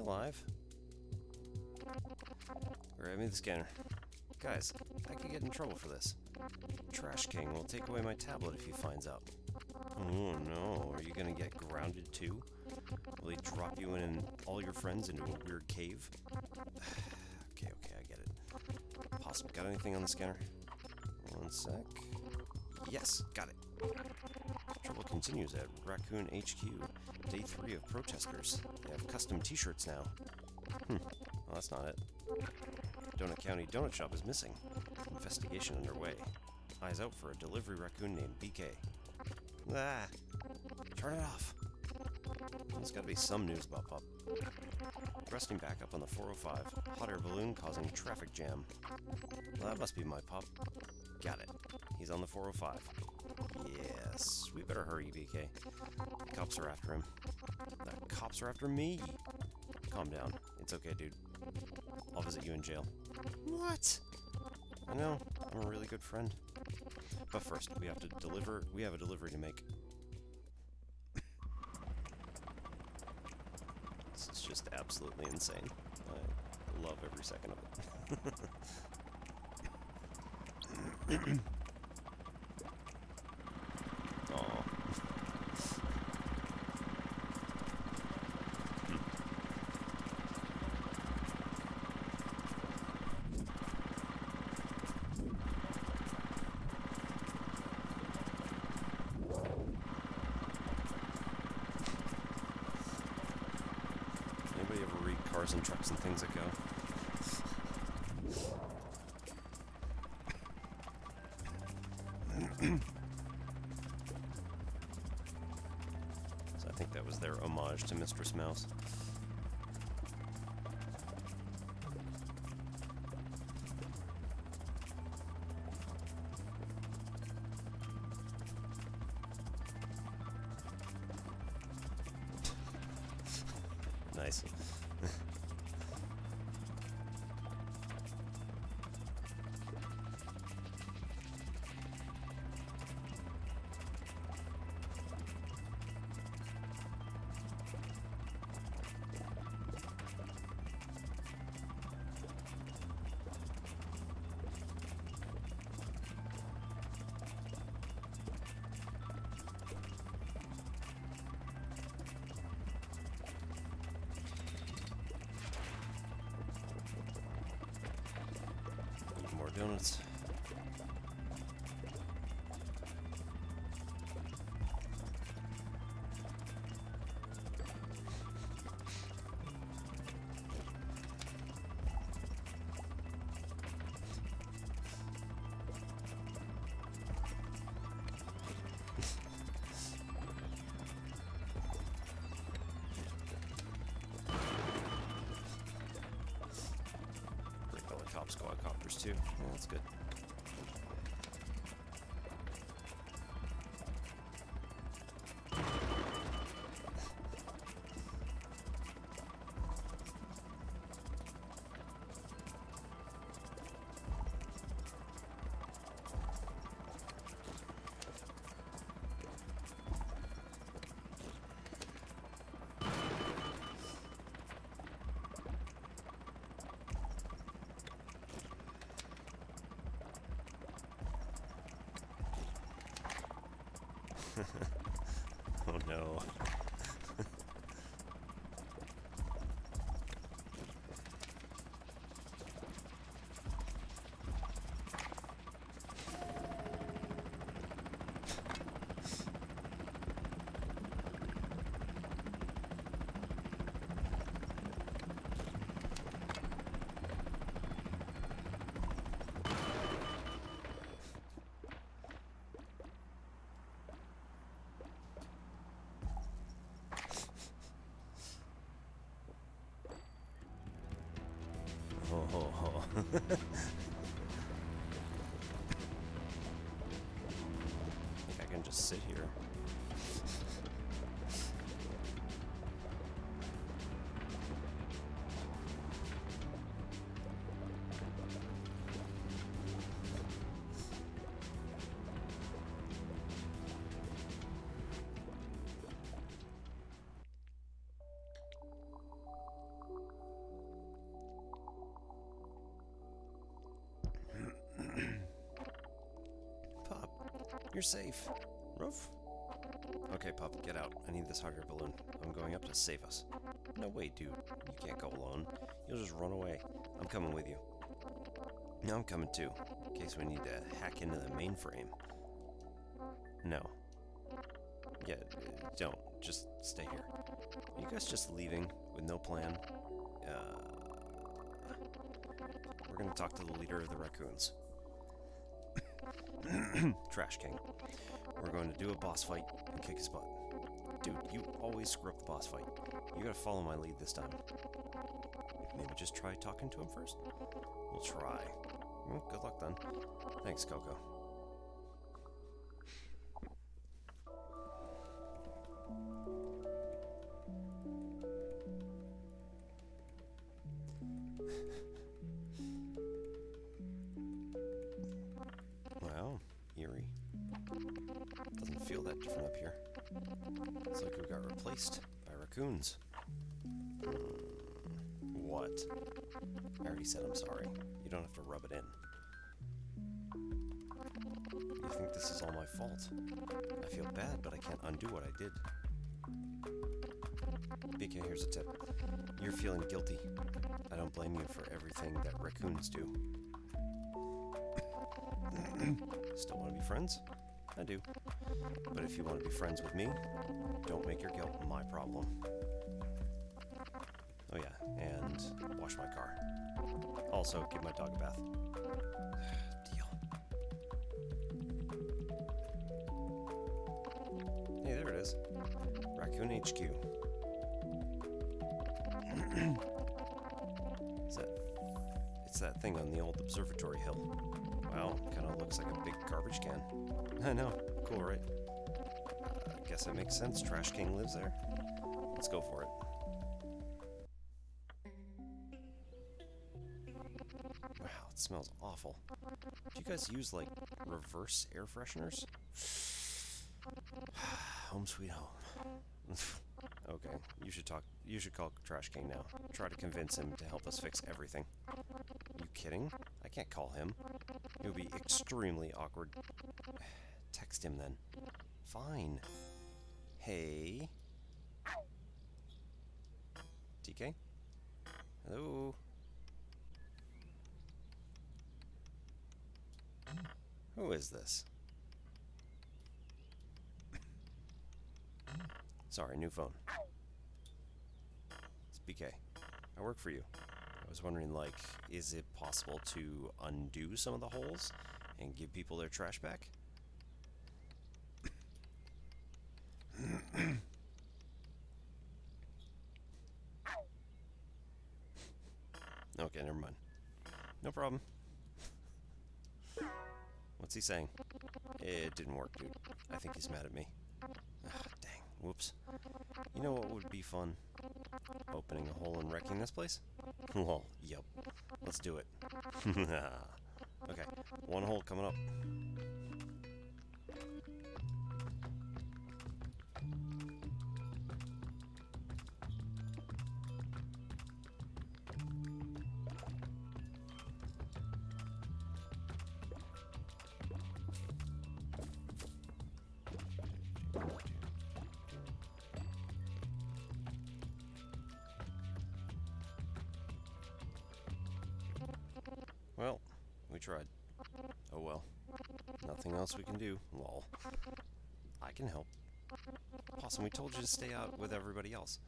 alive? Grab me the scanner. Guys, I could get in trouble for this. Trash King will take away my tablet if he finds out. Oh no, are you gonna get grounded too? Will he drop you and all your friends into a weird cave? Okay, I get it. Possum, got anything on the scanner? One sec. Yes, got it. Trouble continues at Raccoon HQ. Day 3 of protesters. They have custom t-shirts now. Well, that's not it. Donut County Donut Shop is missing. Investigation underway. Eyes out for a delivery raccoon named BK. Ah! Turn it off! There's gotta be some news about Pup. Resting back up on the 405. Hot air balloon causing traffic jam. Well, that must be my pup. Got it. He's on the 405. Yes, we better hurry, BK. The cops are after him. The cops are after me! Calm down. It's okay, dude. I'll visit you in jail. What? I know. I'm a really good friend. But first, we have a delivery to make. This is just absolutely insane. I love every second of it. Aw. Anybody ever read Cars and Trucks and Things That Go? So I think that was their homage to Mistress Mouse. Nice. More donuts. Cops, quadcopters too. Yeah, that's good. Oh no. Oh. I think I can just sit here. You're safe. Roof? Okay, pup, get out. I need this hot air balloon. I'm going up to save us. No, wait, dude. You can't go alone. You'll just run away. I'm coming with you. No, I'm coming too, in case we need to hack into the mainframe. No. Yeah, don't. Just stay here. Are you guys just leaving with no plan? We're gonna talk to the leader of the raccoons. Trash King. We're going to do a boss fight and kick his butt. Dude, you always screw up the boss fight. You gotta follow my lead this time. Maybe just try talking to him first? We'll try. Well, good luck then. Thanks, Coco. Wow, eerie. Doesn't feel that different up here. It's like we got replaced by raccoons. What? I already said I'm sorry. You don't have to rub it in. You think this is all my fault? I feel bad, but I can't undo what I did. BK, here's a tip. You're feeling guilty. I don't blame you for everything that raccoons do. Still want to be friends? I do. But if you want to be friends with me, don't make your guilt my problem. Oh yeah, and wash my car. Also, give my dog a bath. Deal. Hey, there it is. Raccoon HQ. It's that thing on the old observatory hill. Wow, kind of looks like a big garbage can. I know, cool, right? I guess it makes sense. Trash King lives there. Let's go for it. Wow, it smells awful. Do you guys use, like, reverse air fresheners? Home sweet home. Okay, you should call Trash King now. Try to convince him to help us fix everything. You kidding? I can't call him. It would be extremely awkward. Text him then. Fine. Hey. TK? Hello? Who is this? Sorry, new phone. It's BK. I work for you. I was wondering, like, is it possible to undo some of the holes and give people their trash back? Okay, never mind. No problem. What's he saying? It didn't work, dude. I think he's mad at me. Dang. Whoops. You know what would be fun? Opening a hole and wrecking this place? Well, yep. Let's do it. Okay, one hole coming up. Well, we tried. Oh well. Nothing else we can do. Lol. I can help. Possum, we told you to stay out with everybody else.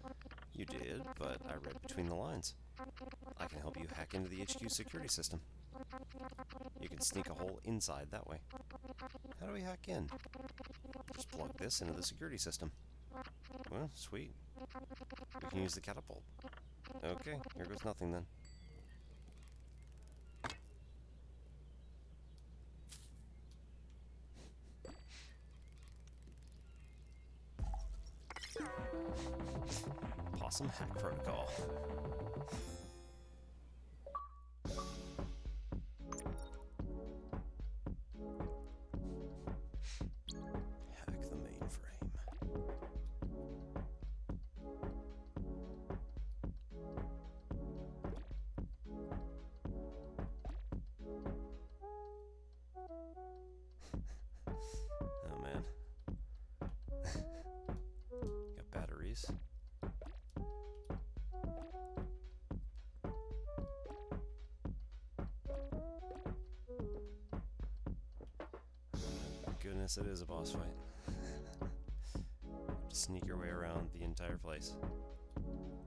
You did, but I read between the lines. I can help you hack into the HQ security system. You can sneak a hole inside that way. How do we hack in? Just plug this into the security system. Well, sweet. We can use the catapult. Okay, here goes nothing then. Possum hack protocol. Hack the mainframe. place. Goodness, it is a boss fight. Sneak your way around the entire place,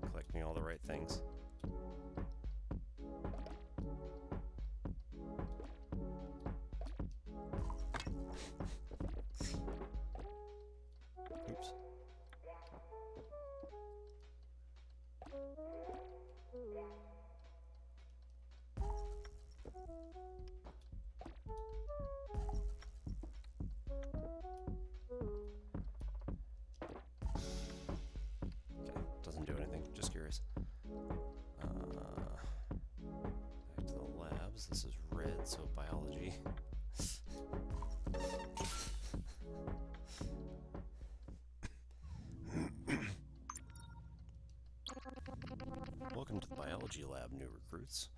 collecting all the right things. Oops. Doesn't do anything, just curious. Back to the labs. This is red, so biology. Welcome to the biology lab, new recruits.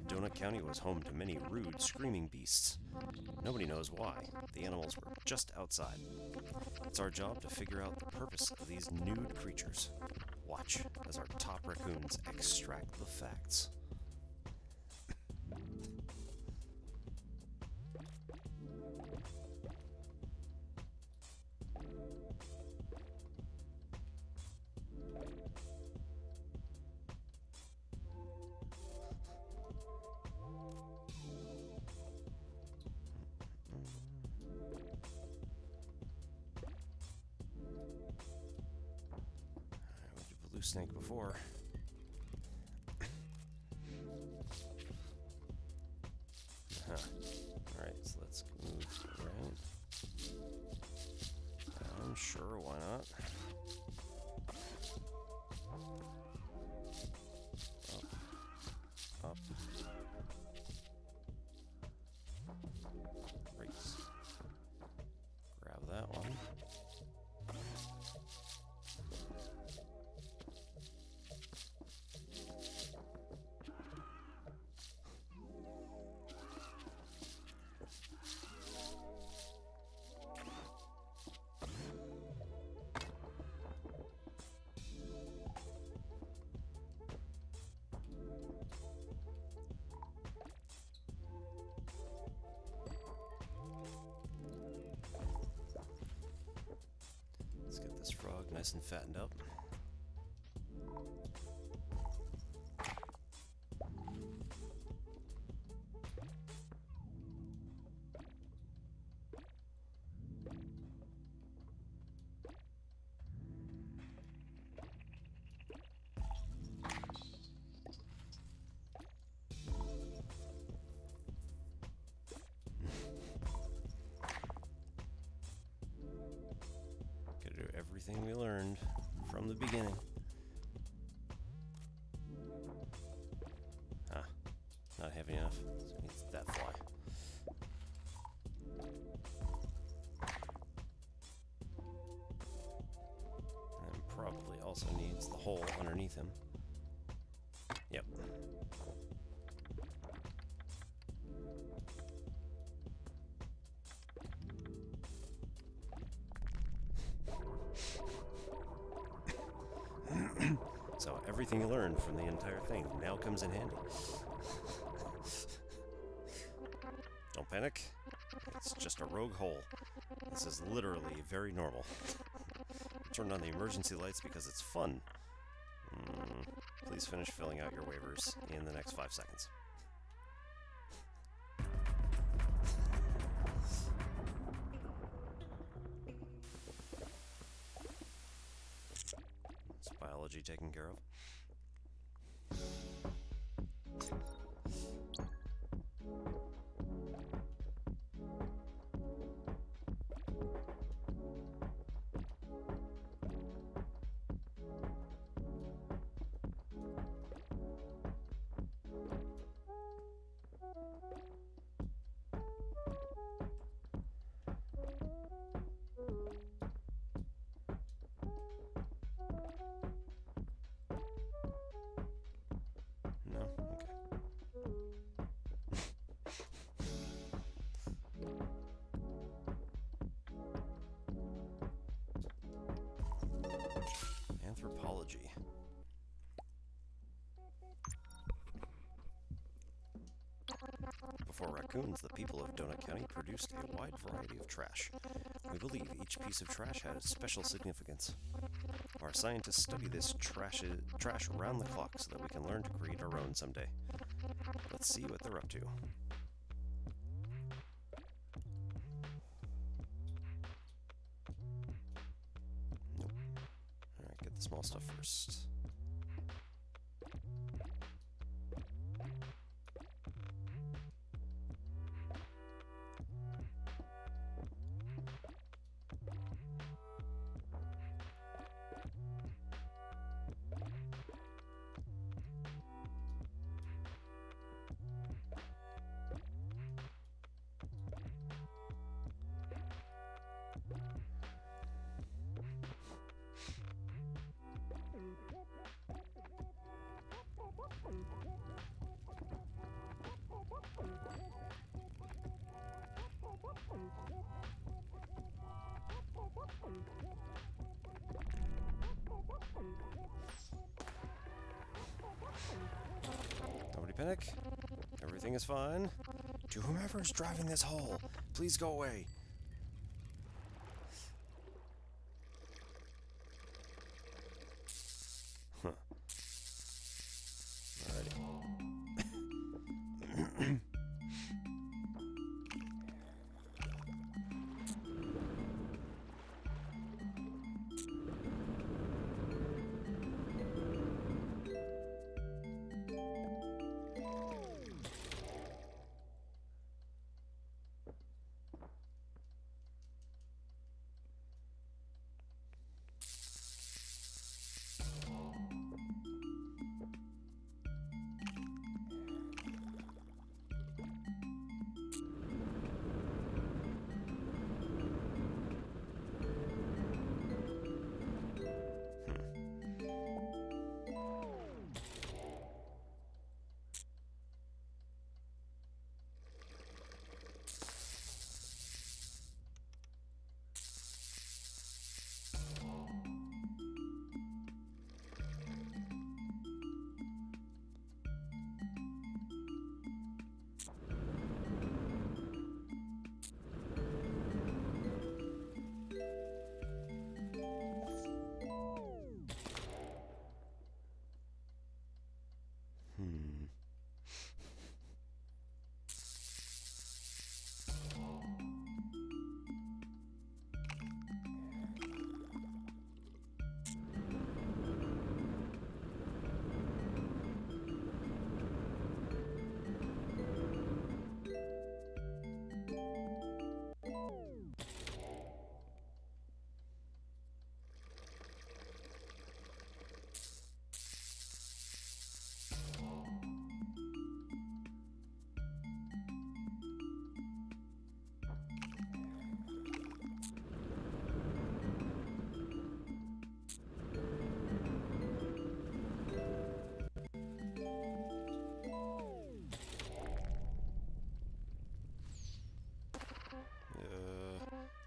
Donut County was home to many rude, screaming beasts. Nobody knows why. The animals were just outside. It's our job to figure out the purpose of these nude creatures. Watch as our top raccoons extract the facts. Blue snake before. Alright, so let's move right. Down, sure, why not? Up. Right. Grab that one. Let's get this frog nice and fattened up. Everything we learned from the beginning. Not heavy enough. So it needs that fly. And probably also needs the hole underneath him. Yep. So everything you learned from the entire thing now comes in handy. Don't panic. It's just a rogue hole. This is literally very normal. Turn on the emergency lights because it's fun. Please finish filling out your waivers in the next 5 seconds. It's biology taken care of. For raccoons, the people of Donut County produced a wide variety of trash. We believe each piece of trash had special significance. Our scientists study this trash around the clock so that we can learn to create our own someday. Let's see what they're up to. Nope. Alright, get the small stuff first. Nobody panic. Everything is fine. To whomever's driving this hole, please go away. Huh. Alrighty.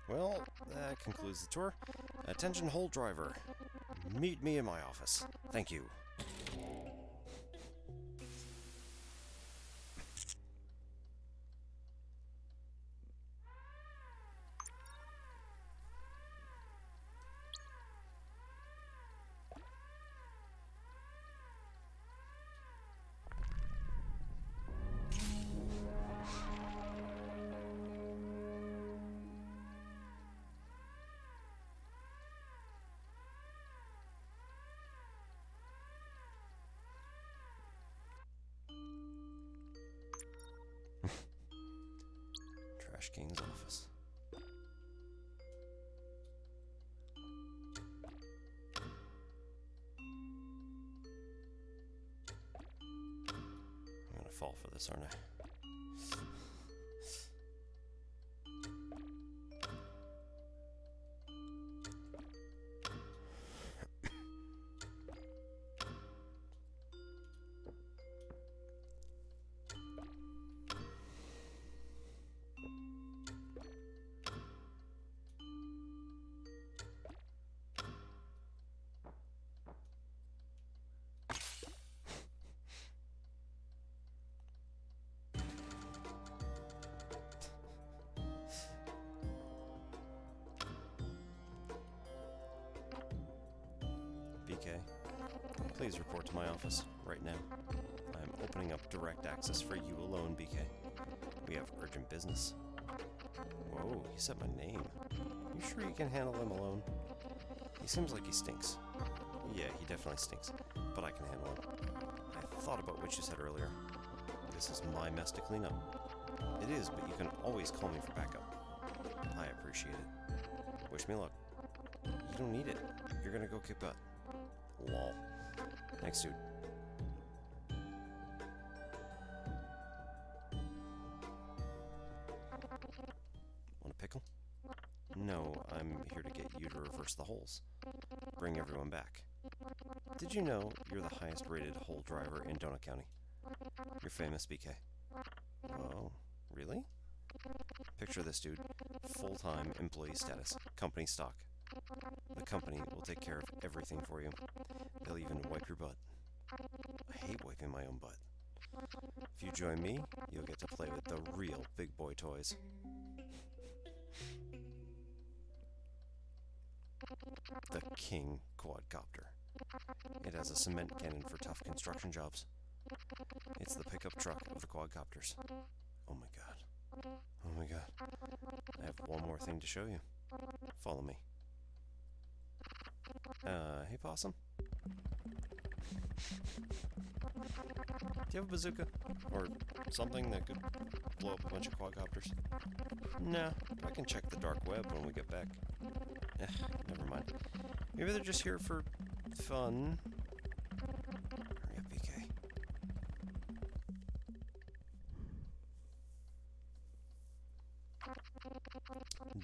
Well, that concludes the tour. Attention, hole driver. Meet me in my office. Thank you. Trash King's office. I'm gonna fall for this, aren't I? Please report to my office right now. I'm opening up direct access for you alone, BK. We have urgent business. Whoa, he said my name. You sure you can handle him alone? He seems like he stinks. Yeah, he definitely stinks, but I can handle him. I thought about what you said earlier. This is my mess to clean up. It is, but you can always call me for backup. I appreciate it. Wish me luck. You don't need it. You're gonna go kick butt. Lol. Thanks, dude. Want a pickle? No, I'm here to get you to reverse the holes. Bring everyone back. Did you know you're the highest rated hole driver in Donut County? You're famous, BK. Whoa, really? Picture this, dude. Full-time employee status. Company stock. The company will take care of everything for you. They'll even wipe your butt. I hate wiping my own butt. If you join me, you'll get to play with the real big boy toys. The King quadcopter. It has a cement cannon for tough construction jobs. It's the pickup truck of the quadcopters. Oh my god. Oh my god. I have one more thing to show you. Follow me. Hey Possum? Do you have a bazooka? Or something that could blow up a bunch of quadcopters? Nah, I can check the dark web when we get back. Never mind. Maybe they're just here for fun. Hurry up, BK.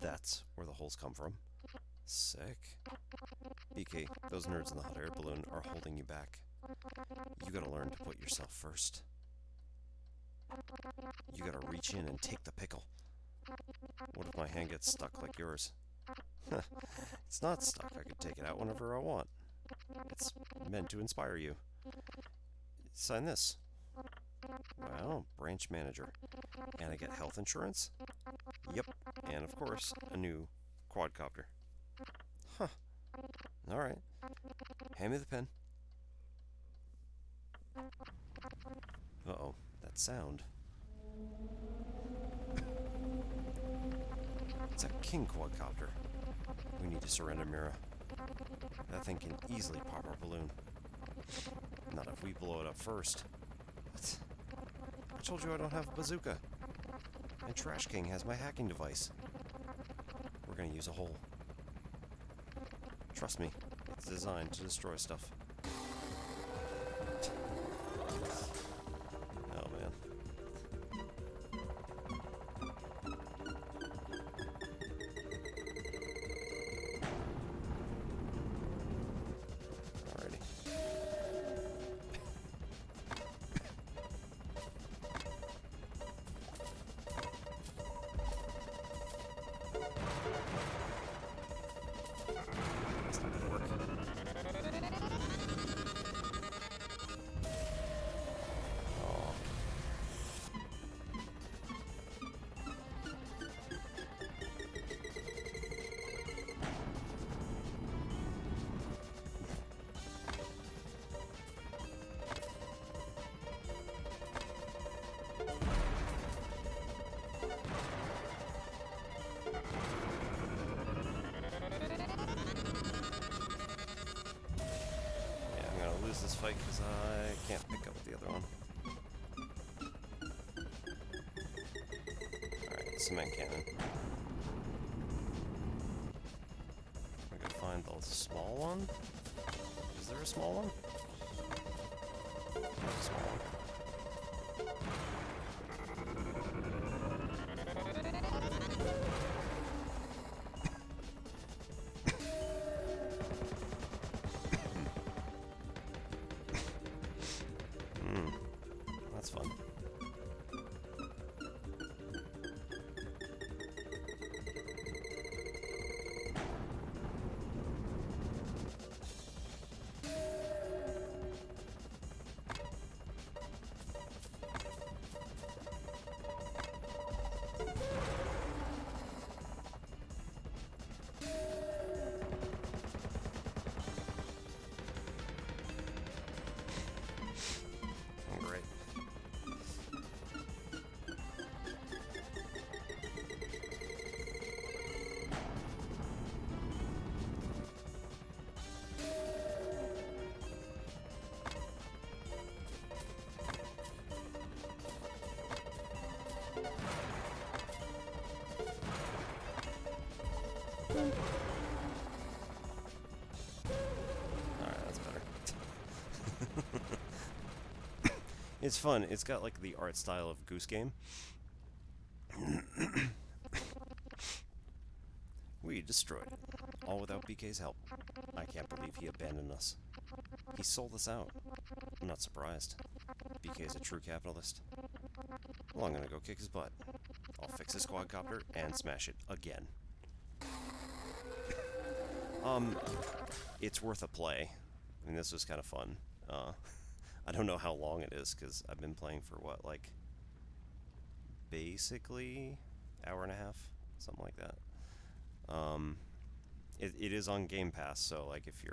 That's where the holes come from. Sick. BK, those nerds in the hot air balloon are holding you back. You gotta learn to put yourself first. You gotta reach in and take the pickle. What if my hand gets stuck like yours? It's not stuck. I could take it out whenever I want. It's meant to inspire you. Sign this. Wow, branch manager. And I get health insurance? Yep, and of course, a new quadcopter. Huh. Alright. Hand me the pen. Uh-oh, that sound. It's a King quadcopter. We need to surrender Mira. That thing can easily pop our balloon. Not if we blow it up first. What? I told you I don't have a bazooka. And Trash King has my hacking device. We're gonna use a hole. Trust me, it's designed to destroy stuff. Oh man. Alrighty. That's not gonna work. Oh. Yeah, I'm gonna lose this fight because I can't pick up the other one. Alright, cement cannon. I gotta find the small one. Is there a small one? There's a small one. That's fun. It's fun. It's got like the art style of Goose Game. We destroyed it, all without BK's help. I can't believe he abandoned us. He sold us out. I'm not surprised. BK's a true capitalist. Well, I'm gonna go kick his butt. I'll fix his quadcopter and smash it again. It's worth a play. I mean, this was kind of fun. I don't know how long it is, because I've been playing for, what, like, basically hour and a half? Something like that. It is on Game Pass, so, like, if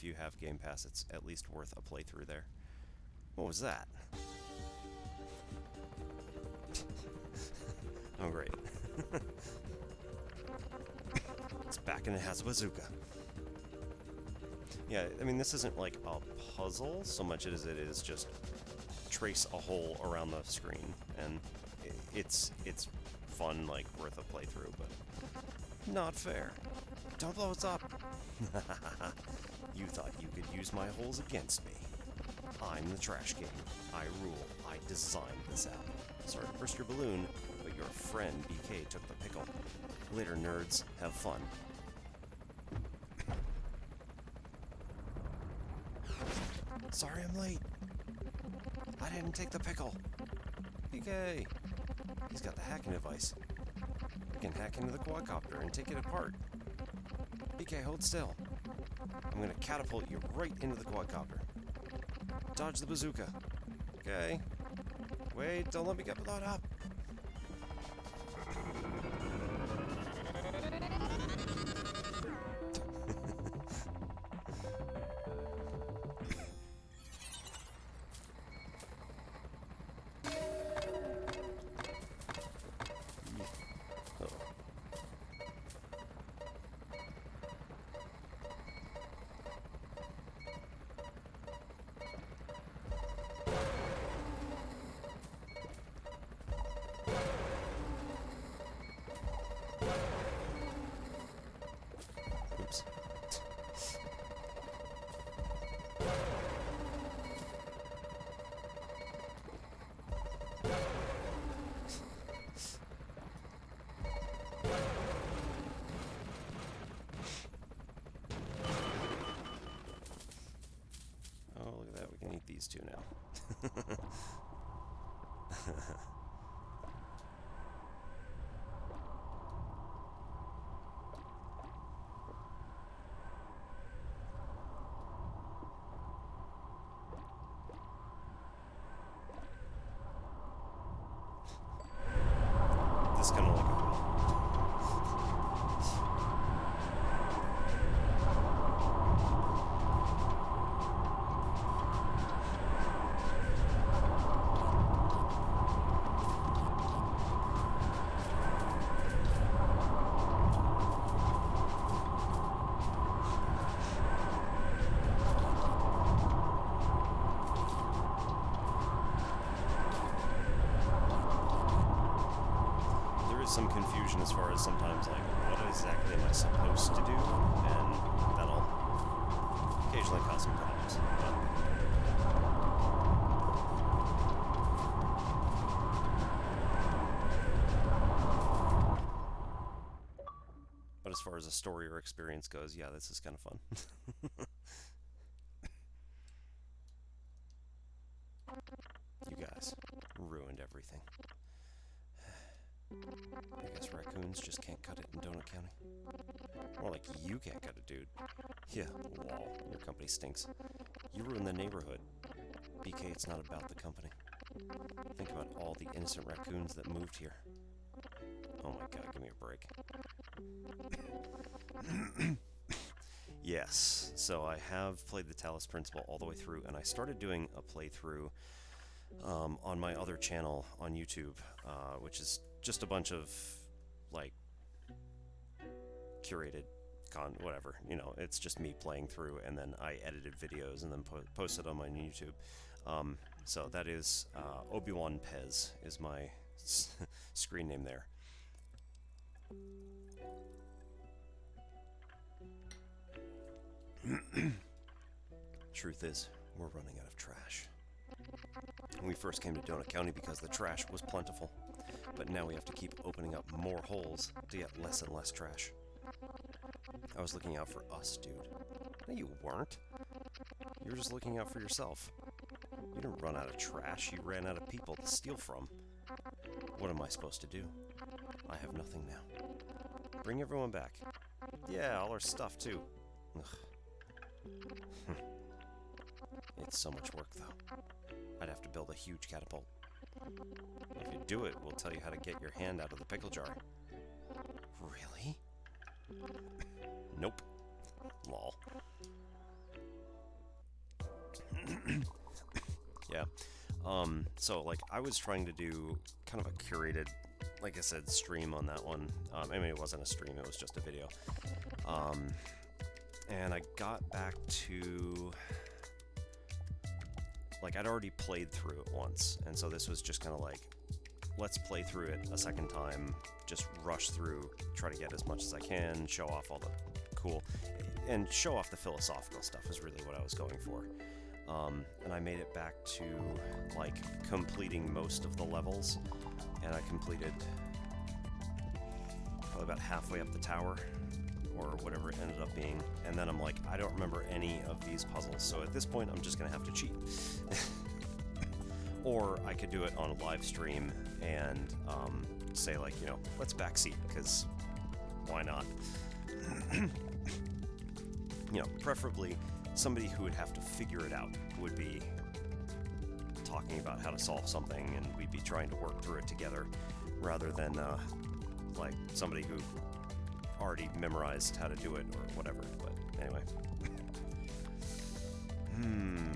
you have Game Pass, it's at least worth a playthrough there. What was that? Oh, great. It's back and it has a bazooka. Yeah, I mean, this isn't like a puzzle so much as it is just trace a hole around the screen, and it's fun, like, worth a playthrough, but not fair. Don't blow us up. You thought you could use my holes against me. I'm the trash king. I rule. I designed this app. Sorry to burst your balloon, but your friend BK took the pickle. Later, nerds. Have fun. Sorry I'm late. I didn't take the pickle. BK. He's got the hacking device. I can hack into the quadcopter and take it apart. BK, hold still. I'm gonna catapult you right into the quadcopter. Dodge the bazooka. Okay. Wait, don't let me get blown up. Oops. Oh, look at that. We can eat these two now. This kind of like some confusion as far as sometimes, like, what exactly am I supposed to do, and that'll occasionally cause some problems. But as far as a story or experience goes, yeah, this is kind of fun. You guys ruined everything. I guess raccoons just can't cut it in Donut County. More like you can't cut it, dude. Yeah, lol, your company stinks. You ruined the neighborhood. BK, it's not about the company. Think about all the innocent raccoons that moved here. Oh my god, give me a break. Yes, so I have played the Talos Principle all the way through, and I started doing a playthrough on my other channel on YouTube, which is just a bunch of, like, curated whatever, you know, it's just me playing through, and then I edited videos and then posted on my YouTube. So that is Obi-Wan Pez is my screen name there. Truth is, we're running out of trash. We first came to Donut County because the trash was plentiful, but now we have to keep opening up more holes to get less and less trash. I was looking out for us, dude. No, you weren't. You were just looking out for yourself. You didn't run out of trash, you ran out of people to steal from. What am I supposed to do? I have nothing now. Bring everyone back. Yeah, all our stuff, too. Ugh. It's so much work, though. I'd have to build a huge catapult. If you do it, we'll tell you how to get your hand out of the pickle jar. Really? Nope. Lol. Yeah. So, like, I was trying to do kind of a curated, like I said, stream on that one. I mean, it wasn't a stream, it was just a video. And I got back to... Like, I'd already played through it once, and so this was just kind of like, let's play through it a second time, just rush through, try to get as much as I can, show off all the cool, and show off the philosophical stuff is really what I was going for. And I made it back to, like, completing most of the levels, and I completed probably about halfway up the tower, or whatever it ended up being, and then I'm like, I don't remember any of these puzzles, so at this point I'm just gonna have to cheat. Or I could do it on a live stream and say, like, you know, let's backseat, because why not? You know, preferably somebody who would have to figure it out would be talking about how to solve something, and we'd be trying to work through it together, rather than like somebody who already memorized how to do it or whatever. But anyway.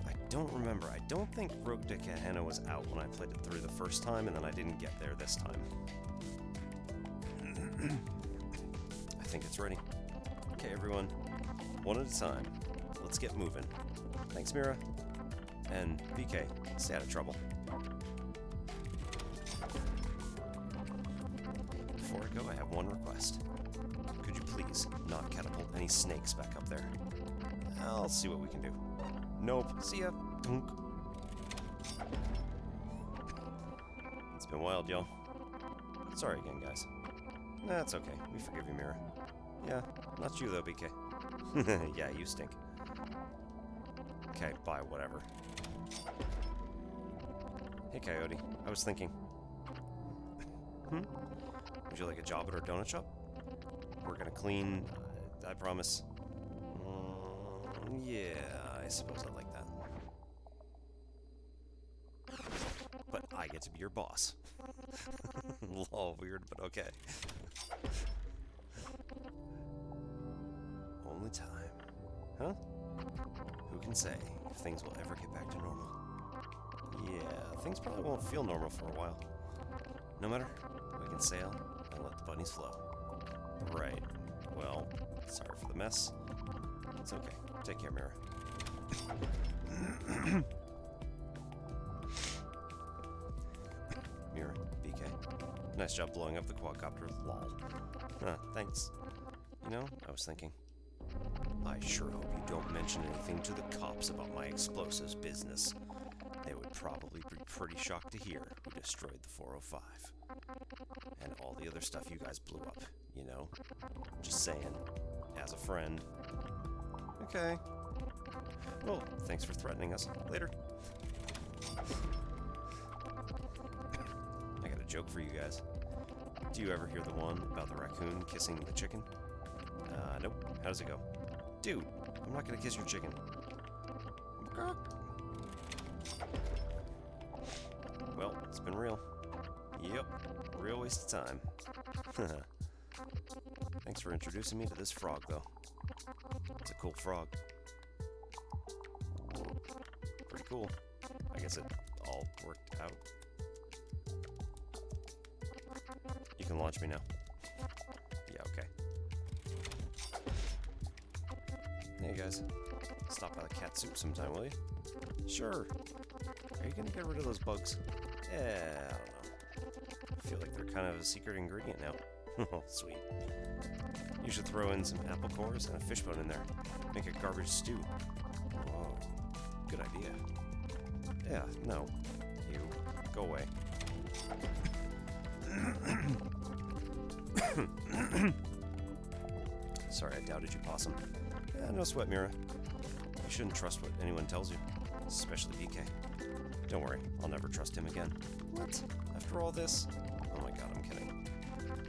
I don't remember. I don't think Rogue de Gehenna was out when I played it through the first time, and then I didn't get there this time. I think it's ready. Okay, everyone. One at a time. Let's get moving. Thanks, Mira. And BK, stay out of trouble. Before I go, I have one request. Could you please not catapult any snakes back up there? I'll see what we can do. Nope. See ya. Dunk. It's been wild, y'all. Sorry again, guys. That's okay. We forgive you, Mira. Yeah, not you though, BK. Yeah, you stink. Okay, bye, whatever. Hey, Coyote. I was thinking. Would you like a job at our donut shop? We're gonna clean, I promise. Yeah, I suppose I'd like that. But I get to be your boss. Lol, weird, but okay. Only time. Huh? Who can say if things will ever get back to normal? Yeah, things probably won't feel normal for a while. No matter, we can sail and let the bunnies flow. Right. Well, sorry for the mess. It's okay. Take care, Mira. Mira, BK. Nice job blowing up the quadcopter. Lol. Thanks. You know, I was thinking. I sure hope you don't mention anything to the cops about my explosives business. They would probably be pretty shocked to hear who destroyed the 405. And all the other stuff you guys blew up, you know? Just saying. As a friend. Okay. Well, thanks for threatening us. Later. I got a joke for you guys. Do you ever hear the one about the raccoon kissing the chicken? Nope. How does it go? Dude, I'm not gonna kiss your chicken. Well, it's been real. Yep, real waste of time. Thanks for introducing me to this frog, though. It's a cool frog. Pretty cool. I guess it all worked out. You can launch me now. Yeah, okay. Hey guys, stop by the cat soup sometime, will you? Sure. Are you gonna get rid of those bugs? Yeah, I don't know. I feel like they're kind of a secret ingredient now. Oh, sweet. You should throw in some apple cores and a fishbone in there. Make a garbage stew. Whoa, good idea. Yeah, no. You Go away. Sorry, I doubted you, Possum. Yeah, no sweat, Mira. You shouldn't trust what anyone tells you, especially BK. Don't worry, I'll never trust him again. What? After all this? Oh my god, I'm kidding.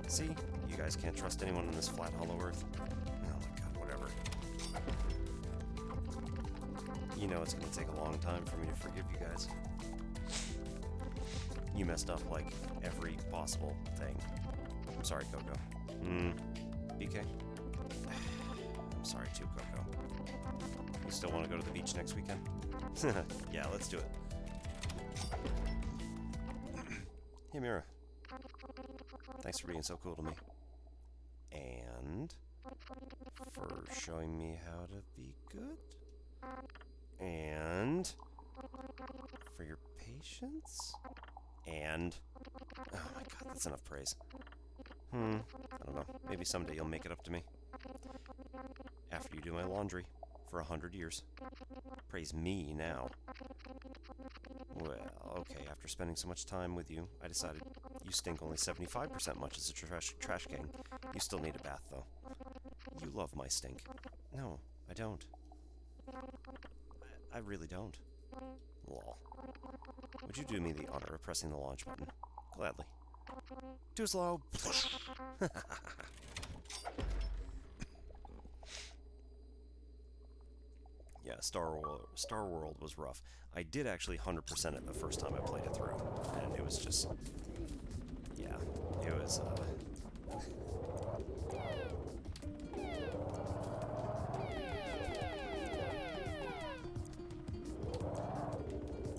See? You guys can't trust anyone on this flat, hollow earth. Oh my god, whatever. You know it's gonna take a long time for me to forgive you guys. You messed up, like, every possible thing. I'm sorry, Coco. BK? I'm sorry too, Coco. You still want to go to the beach next weekend? Yeah, let's do it. Hey, Mira. Thanks for being so cool to me. And for showing me how to be good. And for your patience. And oh my god, that's enough praise. I don't know. Maybe someday you'll make it up to me. After you do my laundry for 100 years. Praise me now. Well, okay, after spending so much time with you, I decided you stink only 75% much as a trash gang. You still need a bath, though. You love my stink. No, I don't. I really don't. Lol. Would you do me the honor of pressing the launch button? Gladly. Too slow. Yeah, Star World was rough. I did actually 100% it the first time I played it through, and it was just, yeah, it was,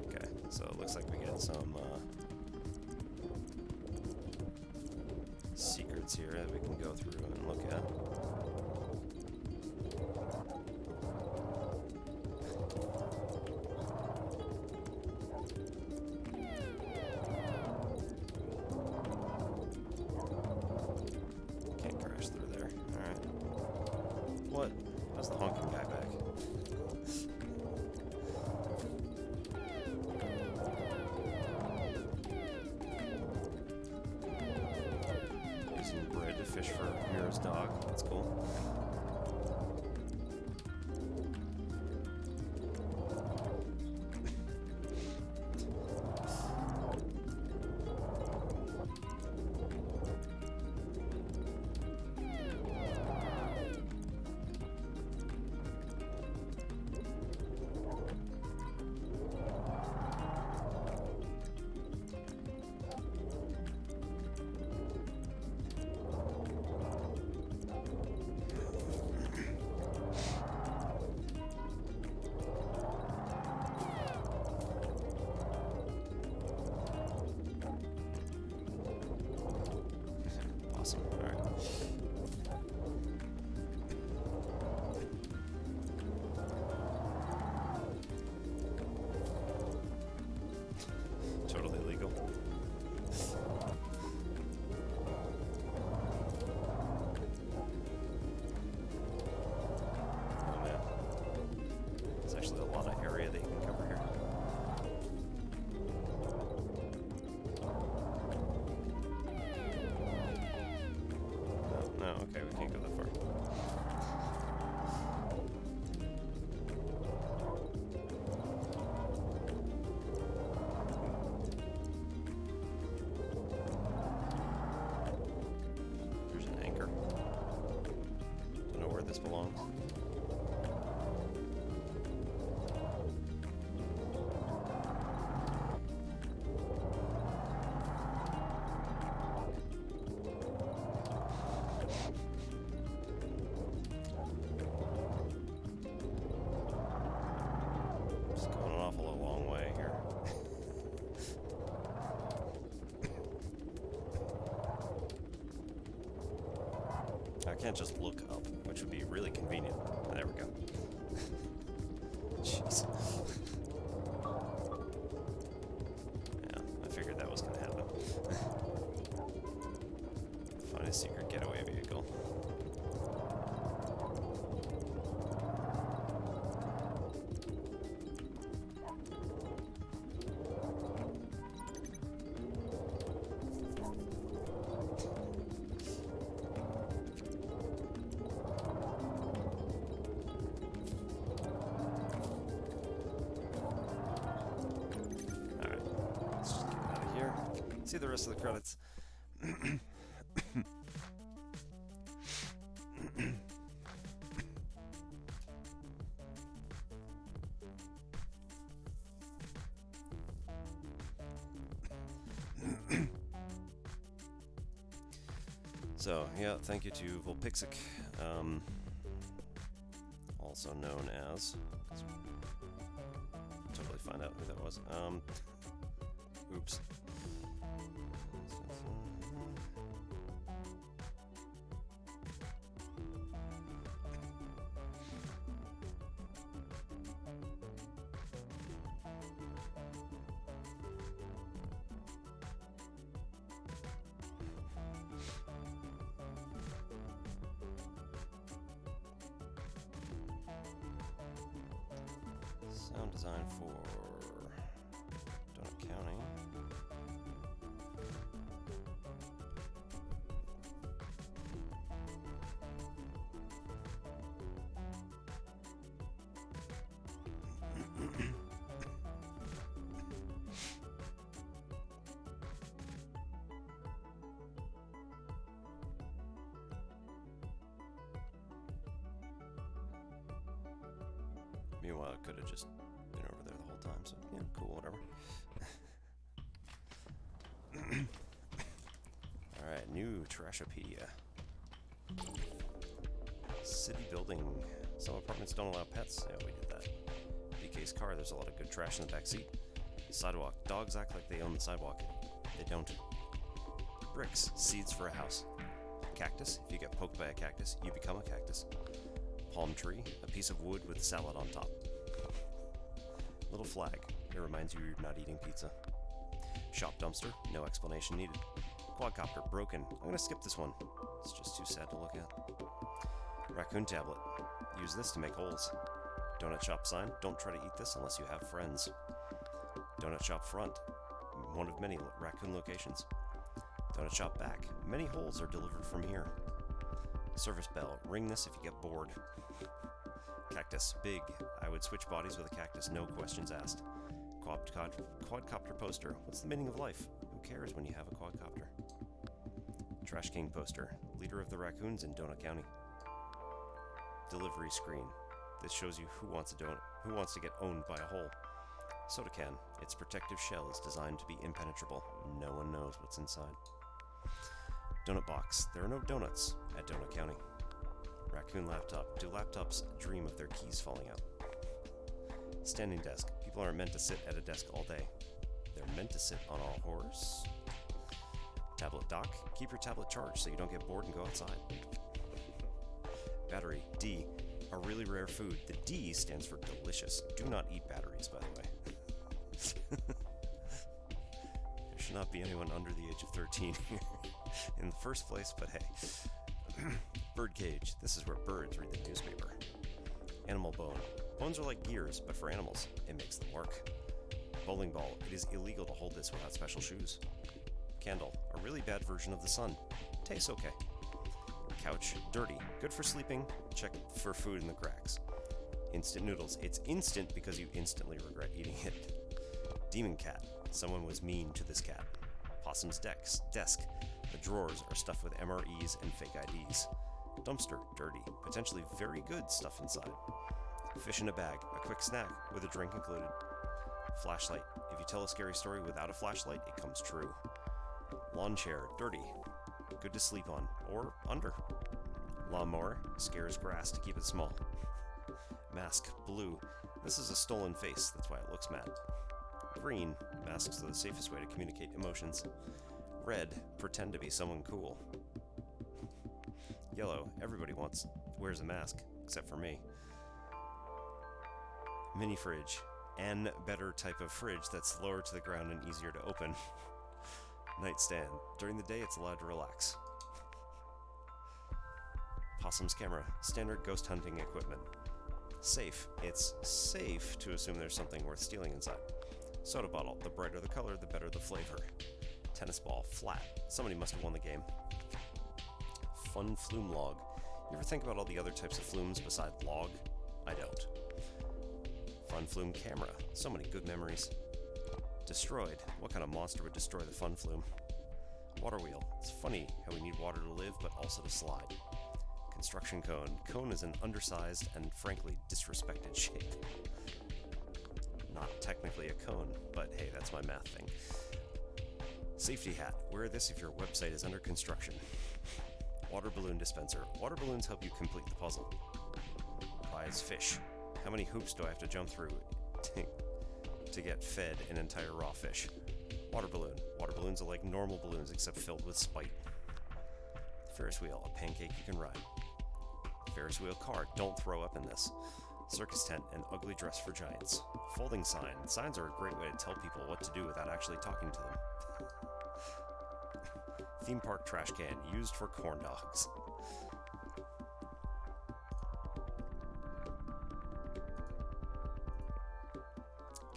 okay, so it looks like we get some, secrets here that we can go through and look at. Can't crash through there. Alright. What? How's the honking guy back? Using bread to fish for Mira's dog. That's cool. Awesome. Alright. Totally legal. Oh man. There's actually a lot of area that you can cover here. No, okay, we can't go that far. There's an anchor. Don't know where this belongs. Just going an awful long way here. I can't just look up, which would be really convenient. There we go. Jeez. Yeah, I figured that was going to happen. Find a secret getaway vehicle. See the rest of the credits. So, yeah, thank you to Volpixic, also known as... Totally find out who that was. Oops. Sound design for Donut County. Meanwhile, it could have just been over there the whole time, so yeah, cool, whatever. Alright, new Trashopedia. City building. Some apartments don't allow pets. Yeah, we did that. BK's car, there's a lot of good trash in the back seat. Sidewalk. Dogs act like they own the sidewalk. They don't. Bricks. Seeds for a house. Cactus. If you get poked by a cactus, you become a cactus. Palm tree, a piece of wood with salad on top. Little flag, it reminds you you're not eating pizza. Shop dumpster, no explanation needed. Quadcopter, broken. I'm gonna skip this one. It's just too sad to look at. Racoon tablet, use this to make holes. Donut shop sign, don't try to eat this unless you have friends. Donut shop front, one of many Racoon locations. Donut shop back, many holes are delivered from here. Service bell. Ring this if you get bored. Cactus. Big. I would switch bodies with a cactus, no questions asked. Quadcopter poster. What's the meaning of life? Who cares when you have a quadcopter? Trash King poster. Leader of the raccoons in Donut County. Delivery screen. This shows you who wants to get owned by a hole. Soda can. Its protective shell is designed to be impenetrable. No one knows what's inside. Donut box. There are no donuts at Donut County. Racoon laptop. Do laptops dream of their keys falling out? Standing desk. People aren't meant to sit at a desk all day. They're meant to sit on a horse. Tablet dock. Keep your tablet charged so you don't get bored and go outside. Battery. D. A really rare food. The D stands for delicious. Do not eat batteries, by the way. There should not be anyone under the age of 13 here in the first place, but hey. Bird cage. This is where birds read the newspaper. Animal bone. Bones are like gears, but for animals, it makes them work. Bowling ball. It is illegal to hold this without special shoes. Candle. A really bad version of the sun. Tastes okay. Couch. Dirty. Good for sleeping. Check for food in the cracks. Instant noodles. It's instant because you instantly regret eating it. Demon cat. Someone was mean to this cat. Possum's desk. The drawers are stuffed with MREs and fake IDs. Dumpster. Dirty. Potentially very good stuff inside. Fish in a bag. A quick snack with a drink included. Flashlight. If you tell a scary story without a flashlight, it comes true. Lawn chair. Dirty. Good to sleep on or under. Lawnmower. Scares grass to keep it small. Mask. Blue. This is a stolen face, that's why it looks mad. Green. Masks are the safest way to communicate emotions. Red. Pretend to be someone cool. Yellow. Everybody wears a mask, except for me. Mini fridge. An better type of fridge that's lower to the ground and easier to open. Nightstand. During the day, it's allowed to relax. Possum's camera. Standard ghost hunting equipment. Safe. It's safe to assume there's something worth stealing inside. Soda bottle. The brighter the color, the better the flavor. Tennis ball. Flat. Somebody must have won the game. Fun flume log. You ever think about all the other types of flumes beside log? I don't. Fun flume camera. So many good memories. Destroyed. What kind of monster would destroy the fun flume? Water wheel. It's funny how we need water to live, but also to slide. Construction cone. Cone is an undersized and frankly disrespected shape. Not technically a cone, but hey, that's my math thing. Safety hat. Wear this if your website is under construction. Water balloon dispenser. Water balloons help you complete the puzzle. Prize fish. How many hoops do I have to jump through to get fed an entire raw fish? Water balloon. Water balloons are like normal balloons except filled with spite. Ferris wheel. A pancake you can ride. Ferris wheel car. Don't throw up in this. Circus tent. An ugly dress for giants. Folding sign. Signs are a great way to tell people what to do without actually talking to them. Theme park trash can. Used for corn dogs.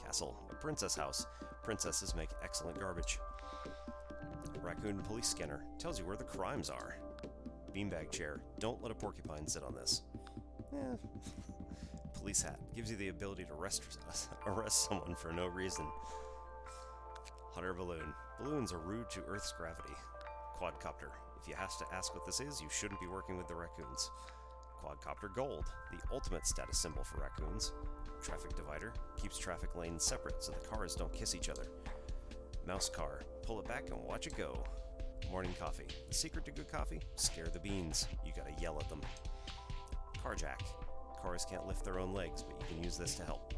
Castle. A princess house. Princesses make excellent garbage. Raccoon police scanner. Tells you where the crimes are. Beanbag chair. Don't let a porcupine sit on this. Police hat. Gives you the ability to arrest someone for no reason. Hot air balloon. Balloons are rude to Earth's gravity. Quadcopter. If you have to ask what this is, you shouldn't be working with the raccoons. Quadcopter gold. The ultimate status symbol for raccoons. Traffic divider. Keeps traffic lanes separate so the cars don't kiss each other. Mouse car. Pull it back and watch it go. Morning coffee. The secret to good coffee? Scare the beans. You gotta yell at them. Car jack. Cars can't lift their own legs, but you can use this to help.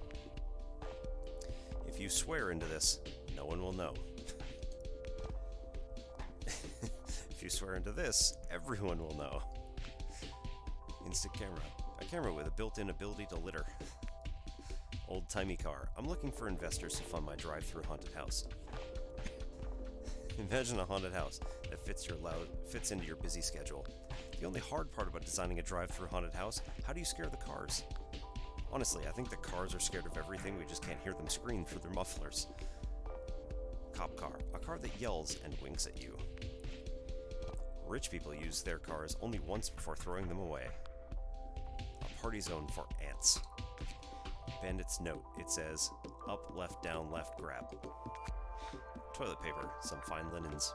If you swear into this, no one will know. If you swear into this, everyone will know. Instant camera. A camera with a built-in ability to litter. Old-timey car. I'm looking for investors to fund my drive-through haunted house. Imagine a haunted house that fits into your busy schedule. The only hard part about designing a drive-through haunted house, how do you scare the cars? Honestly, I think the cars are scared of everything, we just can't hear them scream through their mufflers. Cop car. A car that yells and winks at you. Rich people use their cars only once before throwing them away. A party zone for ants. Bandit's note. It says, up, left, down, left, grab. Toilet paper. Some fine linens.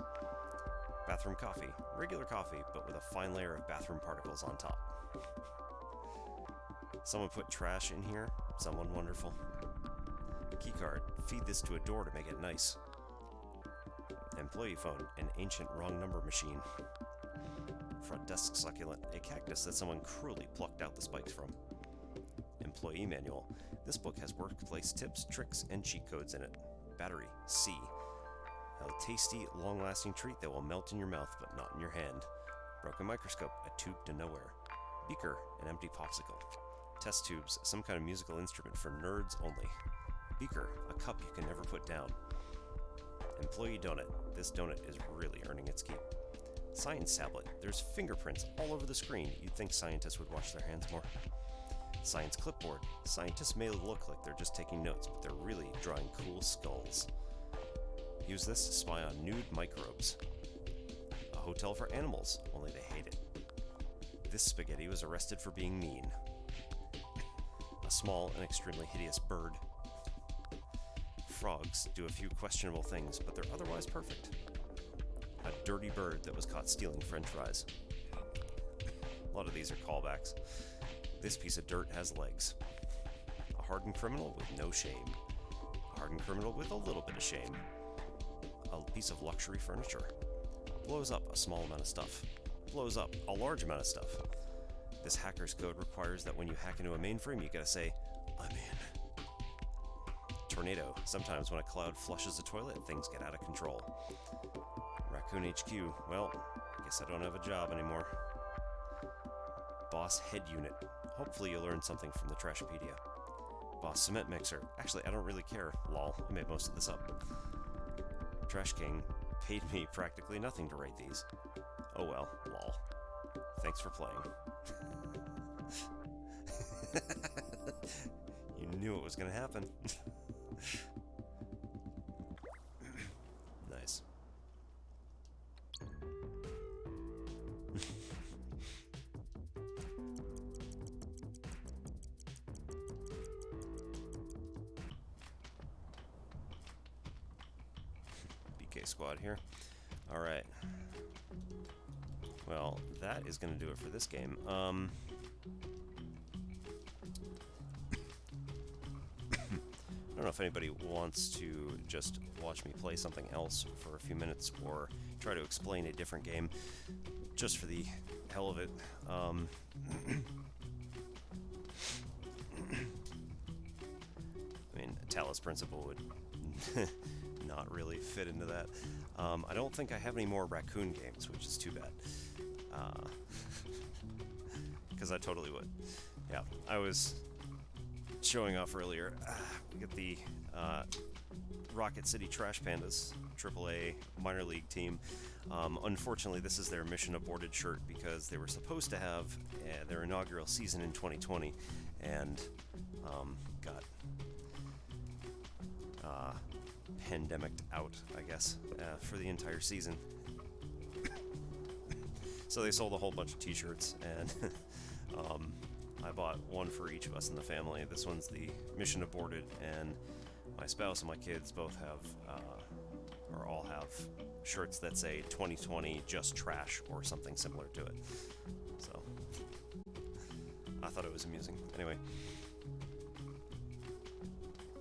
Bathroom coffee. Regular coffee, but with a fine layer of bathroom particles on top. Someone put trash in here. Someone wonderful. Keycard. Feed this to a door to make it nice. Employee phone. An ancient wrong number machine. Front desk succulent. A cactus that someone cruelly plucked out the spikes from. Employee manual. This book has workplace tips, tricks, and cheat codes in it. Battery. C. A tasty, long-lasting treat that will melt in your mouth but not in your hand. Broken microscope. A tube to nowhere. Beaker. An empty popsicle. Test tubes. Some kind of musical instrument for nerds only. Beaker. A cup you can never put down. Employee donut. This donut is really earning its keep. Science tablet. There's fingerprints all over the screen. You'd think scientists would wash their hands more. Science clipboard. Scientists may look like they're just taking notes, but they're really drawing cool skulls. Use this to spy on nude microbes. A hotel for animals, only they hate it. This spaghetti was arrested for being mean. A small and extremely hideous bird. Frogs do a few questionable things, but they're otherwise perfect. A dirty bird that was caught stealing french fries. A lot of these are callbacks. This piece of dirt has legs. A hardened criminal with no shame. A hardened criminal with a little bit of shame. A piece of luxury furniture. Blows up a small amount of stuff. Blows up a large amount of stuff. This hacker's code requires that when you hack into a mainframe, you gotta say, I'm in. Tornado. Sometimes when a cloud flushes a toilet, things get out of control. Raccoon HQ. Well, I guess I don't have a job anymore. Boss head unit. Hopefully you'll learn something from the Trashopedia. Boss cement mixer. Actually, I don't really care. Lol, I made most of this up. Trash King paid me practically nothing to write these. Oh well, lol. Thanks for playing. You knew it was gonna happen. Nice. BK squad here. Alright. Well, that is going to do it for this game. I don't know if anybody wants to just watch me play something else for a few minutes or try to explain a different game just for the hell of it. I mean, Talos Principle would not really fit into that. I don't think I have any more Raccoon games, which is too bad. Because I totally would. Yeah, I was showing off earlier. We get the Rocket City Trash Pandas, AAA minor league team. Unfortunately, this is their mission aborted shirt because they were supposed to have their inaugural season in 2020 and got pandemiced out, I guess, for the entire season. So they sold a whole bunch of t-shirts, and I bought one for each of us in the family. This one's the mission aborted, and my spouse and my kids both have, or all have, shirts that say 2020 just trash or something similar to it. So I thought it was amusing. Anyway.